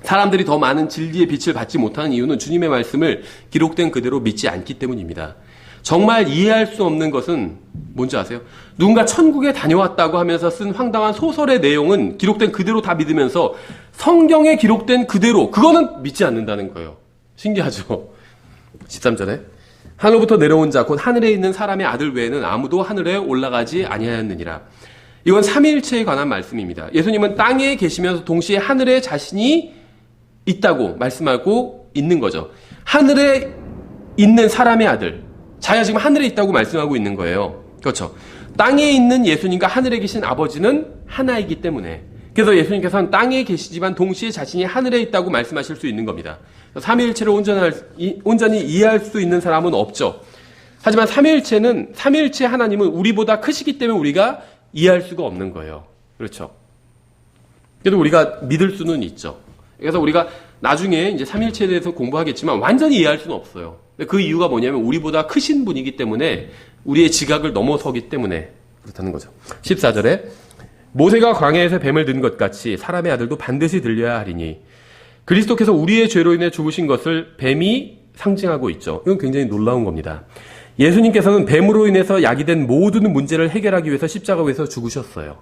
사람들이 더 많은 진리의 빛을 받지 못하는 이유는 주님의 말씀을 기록된 그대로 믿지 않기 때문입니다. 정말 이해할 수 없는 것은 뭔지 아세요? 누군가 천국에 다녀왔다고 하면서 쓴 황당한 소설의 내용은 기록된 그대로 다 믿으면서 성경에 기록된 그대로 그거는 믿지 않는다는 거예요. 신기하죠? 13절에 하늘부터 내려온 자 곧 하늘에 있는 사람의 아들 외에는 아무도 하늘에 올라가지 아니하였느니라. 이건 삼위일체에 관한 말씀입니다. 예수님은 땅에 계시면서 동시에 하늘에 자신이 있다고 말씀하고 있는 거죠. 하늘에 있는 사람의 아들, 자기가 지금 하늘에 있다고 말씀하고 있는 거예요. 그렇죠. 땅에 있는 예수님과 하늘에 계신 아버지는 하나이기 때문에, 그래서 예수님께서는 땅에 계시지만 동시에 자신이 하늘에 있다고 말씀하실 수 있는 겁니다. 삼위일체를 온전히 이해할 수 있는 사람은 없죠. 하지만 삼위일체 하나님은 우리보다 크시기 때문에 우리가 이해할 수가 없는 거예요. 그렇죠. 그래도 우리가 믿을 수는 있죠. 그래서 우리가 나중에 이제 삼위일체에 대해서 공부하겠지만 완전히 이해할 수는 없어요. 그 이유가 뭐냐면 우리보다 크신 분이기 때문에, 우리의 지각을 넘어서기 때문에 그렇다는 거죠. 14절에 모세가 광야에서 뱀을 든 것 같이 사람의 아들도 반드시 들려야 하리니, 그리스도께서 우리의 죄로 인해 죽으신 것을 뱀이 상징하고 있죠. 이건 굉장히 놀라운 겁니다. 예수님께서는 뱀으로 인해서 야기된 모든 문제를 해결하기 위해서 십자가에서 죽으셨어요.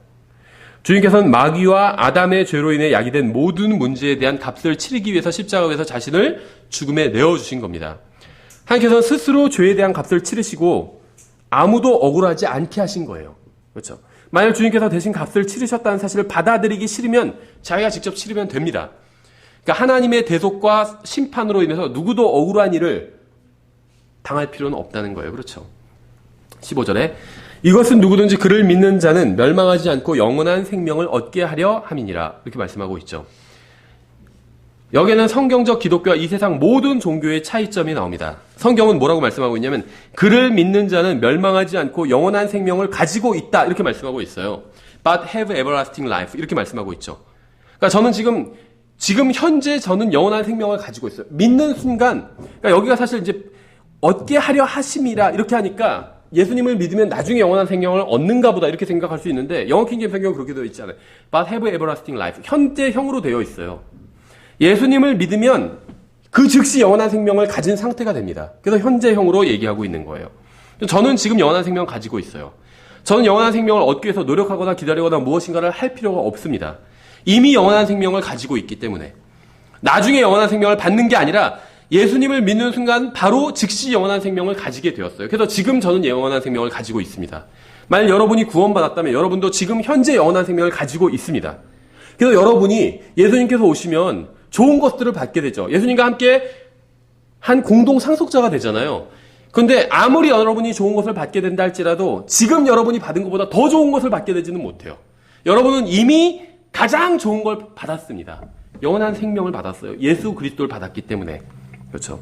주님께서는 마귀와 아담의 죄로 인해 야기된 모든 문제에 대한 값을 치르기 위해서 십자가에서 자신을 죽음에 내어주신 겁니다. 하나님께서는 스스로 죄에 대한 값을 치르시고 아무도 억울하지 않게 하신 거예요. 그렇죠? 만약 주님께서 대신 값을 치르셨다는 사실을 받아들이기 싫으면 자기가 직접 치르면 됩니다. 그러니까 하나님의 대속과 심판으로 인해서 누구도 억울한 일을 당할 필요는 없다는 거예요. 그렇죠? 15절에 이것은 누구든지 그를 믿는 자는 멸망하지 않고 영원한 생명을 얻게 하려 함이니라. 이렇게 말씀하고 있죠. 여기에는 성경적 기독교와 이 세상 모든 종교의 차이점이 나옵니다. 성경은 뭐라고 말씀하고 있냐면 그를 믿는 자는 멸망하지 않고 영원한 생명을 가지고 있다. 이렇게 말씀하고 있어요. But have everlasting life. 이렇게 말씀하고 있죠. 그러니까 저는 지금 현재 저는 영원한 생명을 가지고 있어요. 믿는 순간, 그러니까 여기가 사실 이제 얻게 하려 하심이라 이렇게 하니까 예수님을 믿으면 나중에 영원한 생명을 얻는가 보다 이렇게 생각할 수 있는데 영어 킹제임스 성경은 그렇게 되어 있지 않아요. But have everlasting life. 현재형으로 되어 있어요. 예수님을 믿으면 그 즉시 영원한 생명을 가진 상태가 됩니다. 그래서 현재형으로 얘기하고 있는 거예요. 저는 지금 영원한 생명을 가지고 있어요. 저는 영원한 생명을 얻기 위해서 노력하거나 기다리거나 무엇인가를 할 필요가 없습니다. 이미 영원한 생명을 가지고 있기 때문에. 나중에 영원한 생명을 받는 게 아니라 예수님을 믿는 순간 바로 즉시 영원한 생명을 가지게 되었어요. 그래서 지금 저는 영원한 생명을 가지고 있습니다. 만약 여러분이 구원받았다면 여러분도 지금 현재 영원한 생명을 가지고 있습니다. 그래서 여러분이 예수님께서 오시면 좋은 것들을 받게 되죠. 예수님과 함께 한 공동 상속자가 되잖아요. 그런데 아무리 여러분이 좋은 것을 받게 된다 할지라도 지금 여러분이 받은 것보다 더 좋은 것을 받게 되지는 못해요. 여러분은 이미 가장 좋은 걸 받았습니다. 영원한 생명을 받았어요. 예수 그리스도를 받았기 때문에. 그렇죠.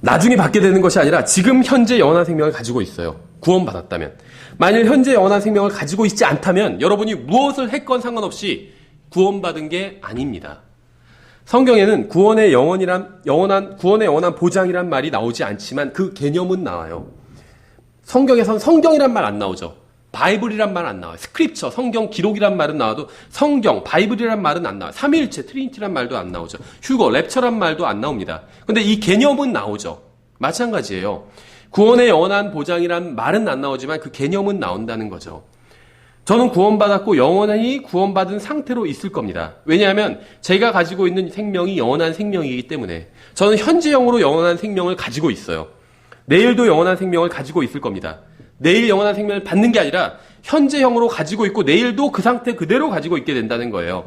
나중에 받게 되는 것이 아니라 지금 현재 영원한 생명을 가지고 있어요. 구원받았다면. 만일 현재 영원한 생명을 가지고 있지 않다면 여러분이 무엇을 했건 상관없이 구원받은 게 아닙니다. 성경에는 구원의 영원한 보장이란 말이 나오지 않지만 그 개념은 나와요. 성경에선 성경이란 말 안 나오죠. 바이블이란 말 안 나와요. 스크립처, 성경 기록이란 말은 나와도 성경, 바이블이란 말은 안 나와요. 삼위일체, 트리니티란 말도 안 나오죠. 휴거, 랩처란 말도 안 나옵니다. 근데 이 개념은 나오죠. 마찬가지예요. 구원의 영원한 보장이란 말은 안 나오지만 그 개념은 나온다는 거죠. 저는 구원받았고 영원히 구원받은 상태로 있을 겁니다. 왜냐하면 제가 가지고 있는 생명이 영원한 생명이기 때문에 저는 현재형으로 영원한 생명을 가지고 있어요. 내일도 영원한 생명을 가지고 있을 겁니다. 내일 영원한 생명을 받는 게 아니라 현재형으로 가지고 있고 내일도 그 상태 그대로 가지고 있게 된다는 거예요.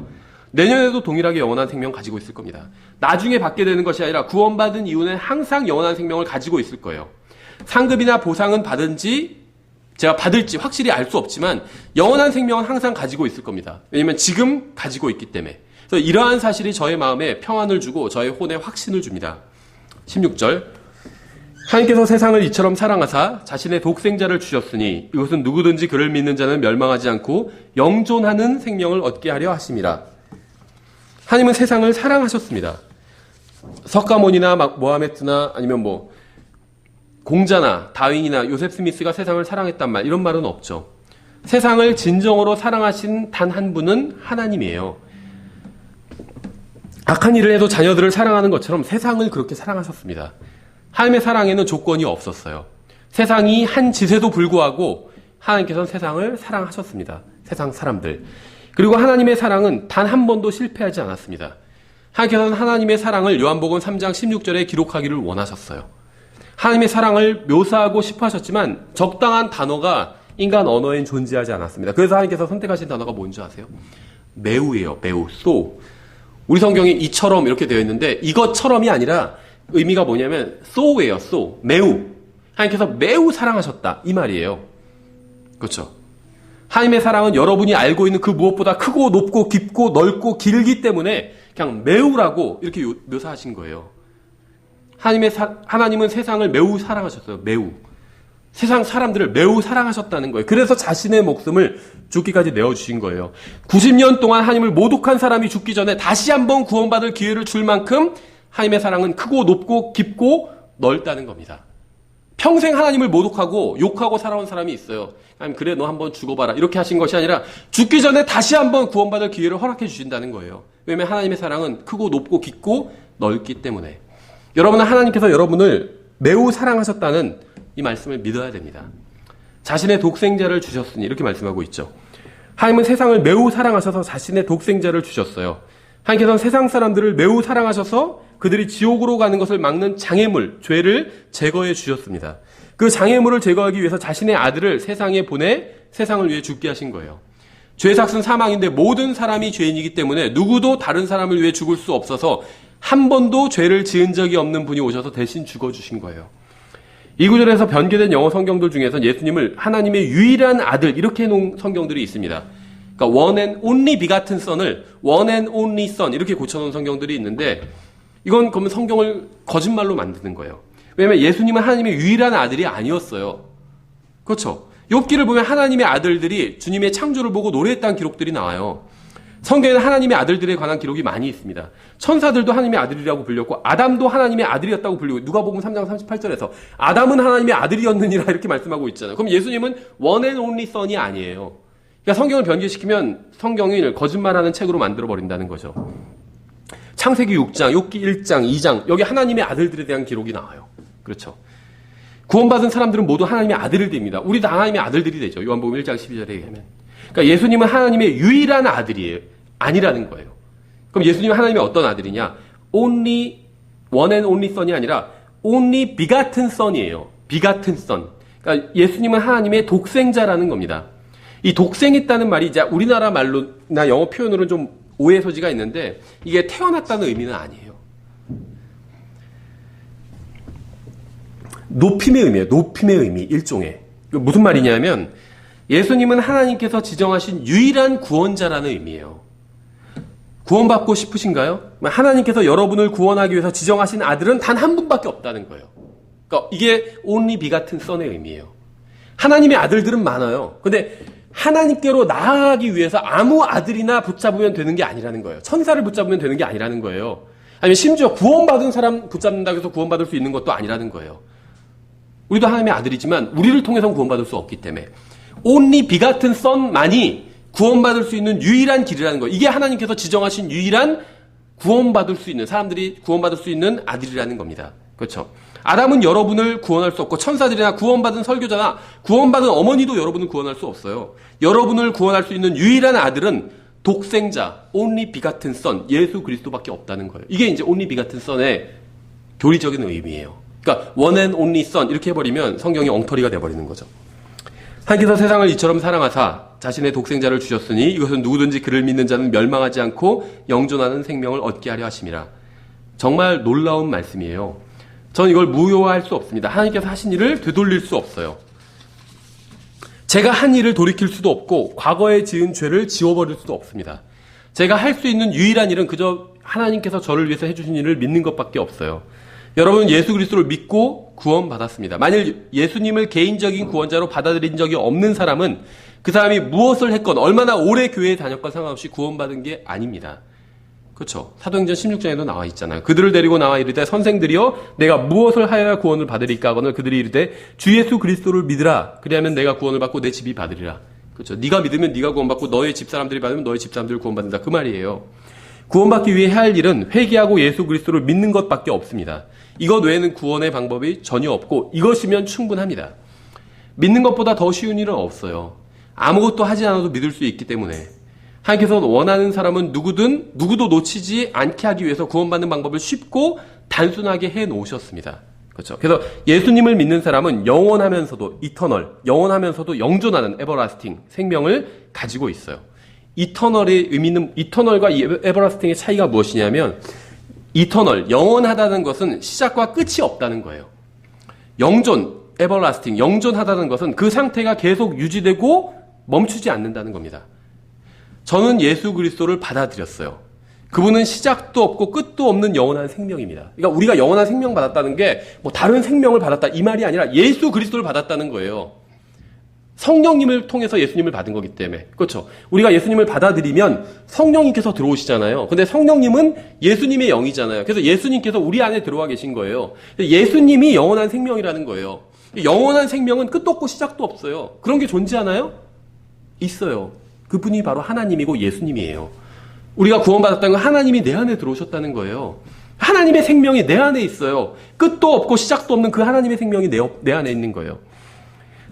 내년에도 동일하게 영원한 생명 가지고 있을 겁니다. 나중에 받게 되는 것이 아니라 구원받은 이후는 항상 영원한 생명을 가지고 있을 거예요. 상급이나 보상은 받은지 제가 받을지 확실히 알 수 없지만 영원한 생명은 항상 가지고 있을 겁니다. 왜냐하면 지금 가지고 있기 때문에. 그래서 이러한 사실이 저의 마음에 평안을 주고 저의 혼에 확신을 줍니다. 16절 하나님께서 세상을 이처럼 사랑하사 자신의 독생자를 주셨으니 이것은 누구든지 그를 믿는 자는 멸망하지 않고 영존하는 생명을 얻게 하려 하심이라. 하나님은 세상을 사랑하셨습니다. 석가모니나 모하메트나 아니면 공자나 다윈이나 요셉 스미스가 세상을 사랑했단 말 이런 말은 없죠. 세상을 진정으로 사랑하신 단 한 분은 하나님이에요. 악한 일을 해도 자녀들을 사랑하는 것처럼 세상을 그렇게 사랑하셨습니다. 하나님의 사랑에는 조건이 없었어요. 세상이 한 짓에도 불구하고 하나님께서는 세상을 사랑하셨습니다. 세상 사람들. 그리고 하나님의 사랑은 단 한 번도 실패하지 않았습니다. 하나님께서는 하나님의 사랑을 요한복음 3장 16절에 기록하기를 원하셨어요. 하나님의 사랑을 묘사하고 싶어 하셨지만 적당한 단어가 인간 언어엔 존재하지 않았습니다. 그래서 하나님께서 선택하신 단어가 뭔지 아세요? 매우예요. 매우. so. 우리 성경이 이처럼 이렇게 되어 있는데 이것처럼이 아니라 의미가 뭐냐면 so예요. so. 매우. 하나님께서 매우 사랑하셨다. 이 말이에요. 그렇죠? 하나님의 사랑은 여러분이 알고 있는 그 무엇보다 크고 높고 깊고 넓고 길기 때문에 그냥 매우라고 이렇게 묘사하신 거예요. 하나님은 세상을 매우 사랑하셨어요. 매우. 세상 사람들을 매우 사랑하셨다는 거예요. 그래서 자신의 목숨을 죽기까지 내어주신 거예요. 90년 동안 하나님을 모독한 사람이 죽기 전에 다시 한번 구원받을 기회를 줄 만큼 하나님의 사랑은 크고 높고 깊고 넓다는 겁니다. 평생 하나님을 모독하고 욕하고 살아온 사람이 있어요. 하나님 그래 너 한번 죽어봐라 이렇게 하신 것이 아니라 죽기 전에 다시 한번 구원받을 기회를 허락해 주신다는 거예요. 왜냐하면 하나님의 사랑은 크고 높고 깊고 넓기 때문에. 여러분은 하나님께서 여러분을 매우 사랑하셨다는 이 말씀을 믿어야 됩니다. 자신의 독생자를 주셨으니 이렇게 말씀하고 있죠. 하나님은 세상을 매우 사랑하셔서 자신의 독생자를 주셨어요. 하나님께서는 세상 사람들을 매우 사랑하셔서 그들이 지옥으로 가는 것을 막는 장애물, 죄를 제거해 주셨습니다. 그 장애물을 제거하기 위해서 자신의 아들을 세상에 보내 세상을 위해 죽게 하신 거예요. 죄의 삭은 사망인데 모든 사람이 죄인이기 때문에 누구도 다른 사람을 위해 죽을 수 없어서 한 번도 죄를 지은 적이 없는 분이 오셔서 대신 죽어주신 거예요. 이 구절에서 변개된 영어 성경들 중에서 예수님을 하나님의 유일한 아들 이렇게 해놓은 성경들이 있습니다. 그러니까 one and only 비같은 son을 one and only son 이렇게 고쳐놓은 성경들이 있는데 이건 그러면 성경을 거짓말로 만드는 거예요. 왜냐하면 예수님은 하나님의 유일한 아들이 아니었어요. 그렇죠? 욥기를 보면 하나님의 아들들이 주님의 창조를 보고 노래했다는 기록들이 나와요. 성경에는 하나님의 아들들에 관한 기록이 많이 있습니다. 천사들도 하나님의 아들이라고 불렸고 아담도 하나님의 아들이었다고 불리고 누가복음 3장 38절에서 아담은 하나님의 아들이었느니라 이렇게 말씀하고 있잖아요. 그럼 예수님은 one and only son이 아니에요. 그러니까 성경을 변개시키면 성경을 거짓말하는 책으로 만들어버린다는 거죠. 창세기 6장, 욥기 1장, 2장 여기 하나님의 아들들에 대한 기록이 나와요. 그렇죠. 구원받은 사람들은 모두 하나님의 아들을 됩니다. 우리 다 하나님의 아들들이 되죠. 요한복음 1장 12절에 의하면. 그러니까 예수님은 하나님의 유일한 아들이에요. 아니라는 거예요. 그럼 예수님은 하나님의 어떤 아들이냐? only, one and only son이 아니라 only begotten son이에요. begotten son. 그러니까 예수님은 하나님의 독생자라는 겁니다. 이 독생했다는 말이 이제 우리나라 말로나 영어 표현으로는 좀 오해 소지가 있는데 이게 태어났다는 의미는 아니에요. 높임의 의미예요. 높임의 의미, 일종의. 무슨 말이냐면 예수님은 하나님께서 지정하신 유일한 구원자라는 의미예요. 구원받고 싶으신가요? 하나님께서 여러분을 구원하기 위해서 지정하신 아들은 단 한 분밖에 없다는 거예요. 그러니까 이게 only begotten son의 의미예요. 하나님의 아들들은 많아요. 근데 하나님께로 나아가기 위해서 아무 아들이나 붙잡으면 되는 게 아니라는 거예요. 천사를 붙잡으면 되는 게 아니라는 거예요. 아니면 심지어 구원받은 사람 붙잡는다고 해서 구원받을 수 있는 것도 아니라는 거예요. 우리도 하나님의 아들이지만 우리를 통해서는 구원받을 수 없기 때문에 only begotten son만이 구원받을 수 있는 유일한 길이라는 거예요. 이게 하나님께서 지정하신 유일한 구원받을 수 있는 사람들이 구원받을 수 있는 아들이라는 겁니다. 그렇죠? 아담은 여러분을 구원할 수 없고 천사들이나 구원받은 설교자나 구원받은 어머니도 여러분을 구원할 수 없어요. 여러분을 구원할 수 있는 유일한 아들은 독생자, only begotten son, 예수 그리스도밖에 없다는 거예요. 이게 이제 only begotten son의 교리적인 의미예요. 그러니까 one and only son 이렇게 해버리면 성경이 엉터리가 돼버리는 거죠. 하나님께서 세상을 이처럼 사랑하사 자신의 독생자를 주셨으니 이것은 누구든지 그를 믿는 자는 멸망하지 않고 영존하는 생명을 얻게 하려 하심이라. 정말 놀라운 말씀이에요. 저는 이걸 무효화할 수 없습니다. 하나님께서 하신 일을 되돌릴 수 없어요. 제가 한 일을 돌이킬 수도 없고 과거에 지은 죄를 지워버릴 수도 없습니다. 제가 할 수 있는 유일한 일은 그저 하나님께서 저를 위해서 해주신 일을 믿는 것밖에 없어요. 여러분, 예수 그리스도를 믿고 구원받았습니다. 만일 예수님을 개인적인 구원자로 받아들인 적이 없는 사람은 그 사람이 무엇을 했건 얼마나 오래 교회에 다녔건 상관없이 구원받은 게 아닙니다. 그렇죠. 사도행전 16장에도 나와 있잖아요. 그들을 데리고 나와 이르되 선생들이여 내가 무엇을 하여야 구원을 받으리까 하거늘 그들이 이르되 주 예수 그리스도를 믿으라. 그리하면 내가 구원을 받고 내 집이 받으리라. 그렇죠. 네가 믿으면 네가 구원받고 너의 집사람들이 받으면 너의 집사람들이 구원받는다. 그 말이에요. 구원받기 위해 할 일은 회개하고 예수 그리스도를 믿는 것밖에 없습니다. 이것 외에는 구원의 방법이 전혀 없고 이것이면 충분합니다. 믿는 것보다 더 쉬운 일은 없어요. 아무것도 하지 않아도 믿을 수 있기 때문에 하나님께서 원하는 사람은 누구도 놓치지 않게 하기 위해서 구원받는 방법을 쉽고 단순하게 해놓으셨습니다. 그렇죠. 그래서 예수님을 믿는 사람은 영원하면서도 이터널, 영원하면서도 영존하는 에버라스팅 생명을 가지고 있어요. 이터널의 의미는 이터널과 에버라스팅의 차이가 무엇이냐면 이터널, 영원하다는 것은 시작과 끝이 없다는 거예요. 영존, 에버라스팅, 영존하다는 것은 그 상태가 계속 유지되고 멈추지 않는다는 겁니다. 저는 예수 그리스도를 받아들였어요. 그분은 시작도 없고 끝도 없는 영원한 생명입니다. 그러니까 우리가 영원한 생명 받았다는 게 뭐 다른 생명을 받았다 이 말이 아니라 예수 그리스도를 받았다는 거예요. 성령님을 통해서 예수님을 받은 거기 때문에. 그렇죠. 우리가 예수님을 받아들이면 성령님께서 들어오시잖아요. 근데 성령님은 예수님의 영이잖아요. 그래서 예수님께서 우리 안에 들어와 계신 거예요. 예수님이 영원한 생명이라는 거예요. 영원한 생명은 끝도 없고 시작도 없어요. 그런 게 존재하나요? 있어요. 그분이 바로 하나님이고 예수님이에요. 우리가 구원받았다는 건 하나님이 내 안에 들어오셨다는 거예요. 하나님의 생명이 내 안에 있어요. 끝도 없고 시작도 없는 그 하나님의 생명이 내 안에 있는 거예요.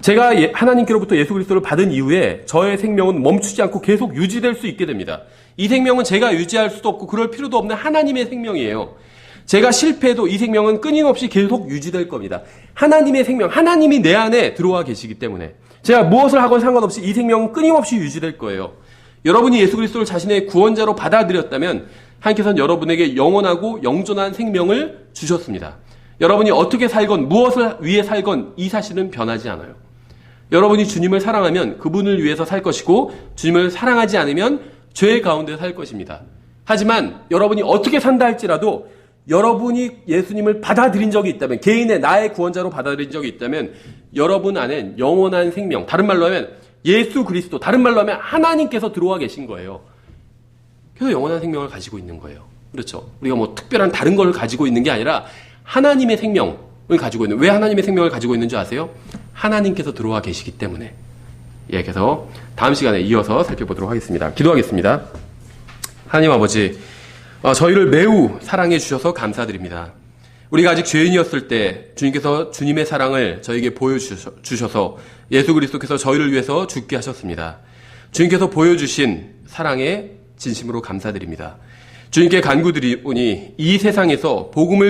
제가 하나님께로부터 예수 그리스도를 받은 이후에 저의 생명은 멈추지 않고 계속 유지될 수 있게 됩니다. 이 생명은 제가 유지할 수도 없고 그럴 필요도 없는 하나님의 생명이에요. 제가 실패해도 이 생명은 끊임없이 계속 유지될 겁니다. 하나님의 생명, 하나님이 내 안에 들어와 계시기 때문에 제가 무엇을 하건 상관없이 이 생명은 끊임없이 유지될 거예요. 여러분이 예수 그리스도를 자신의 구원자로 받아들였다면 하나님께서는 여러분에게 영원하고 영존한 생명을 주셨습니다. 여러분이 어떻게 살건 무엇을 위해 살건 이 사실은 변하지 않아요. 여러분이 주님을 사랑하면 그분을 위해서 살 것이고 주님을 사랑하지 않으면 죄 가운데 살 것입니다. 하지만 여러분이 어떻게 산다 할지라도 여러분이 예수님을 받아들인 적이 있다면 개인의 나의 구원자로 받아들인 적이 있다면 여러분 안엔 영원한 생명, 다른 말로 하면 예수 그리스도, 다른 말로 하면 하나님께서 들어와 계신 거예요. 그래서 영원한 생명을 가지고 있는 거예요. 그렇죠. 우리가 뭐 특별한 다른 걸 가지고 있는 게 아니라 하나님의 생명을 가지고 있는, 왜 하나님의 생명을 가지고 있는 줄 아세요? 하나님께서 들어와 계시기 때문에. 예, 그래서 다음 시간에 이어서 살펴보도록 하겠습니다. 기도하겠습니다. 하나님 아버지, 저희를 매우 사랑해 주셔서 감사드립니다. 우리가 아직 죄인이었을 때 주님께서 주님의 사랑을 저에게 보여주셔서 예수 그리스도께서 저희를 위해서 죽게 하셨습니다. 주님께서 보여주신 사랑에 진심으로 감사드립니다. 주님께 간구드리오니 이 세상에서 복음을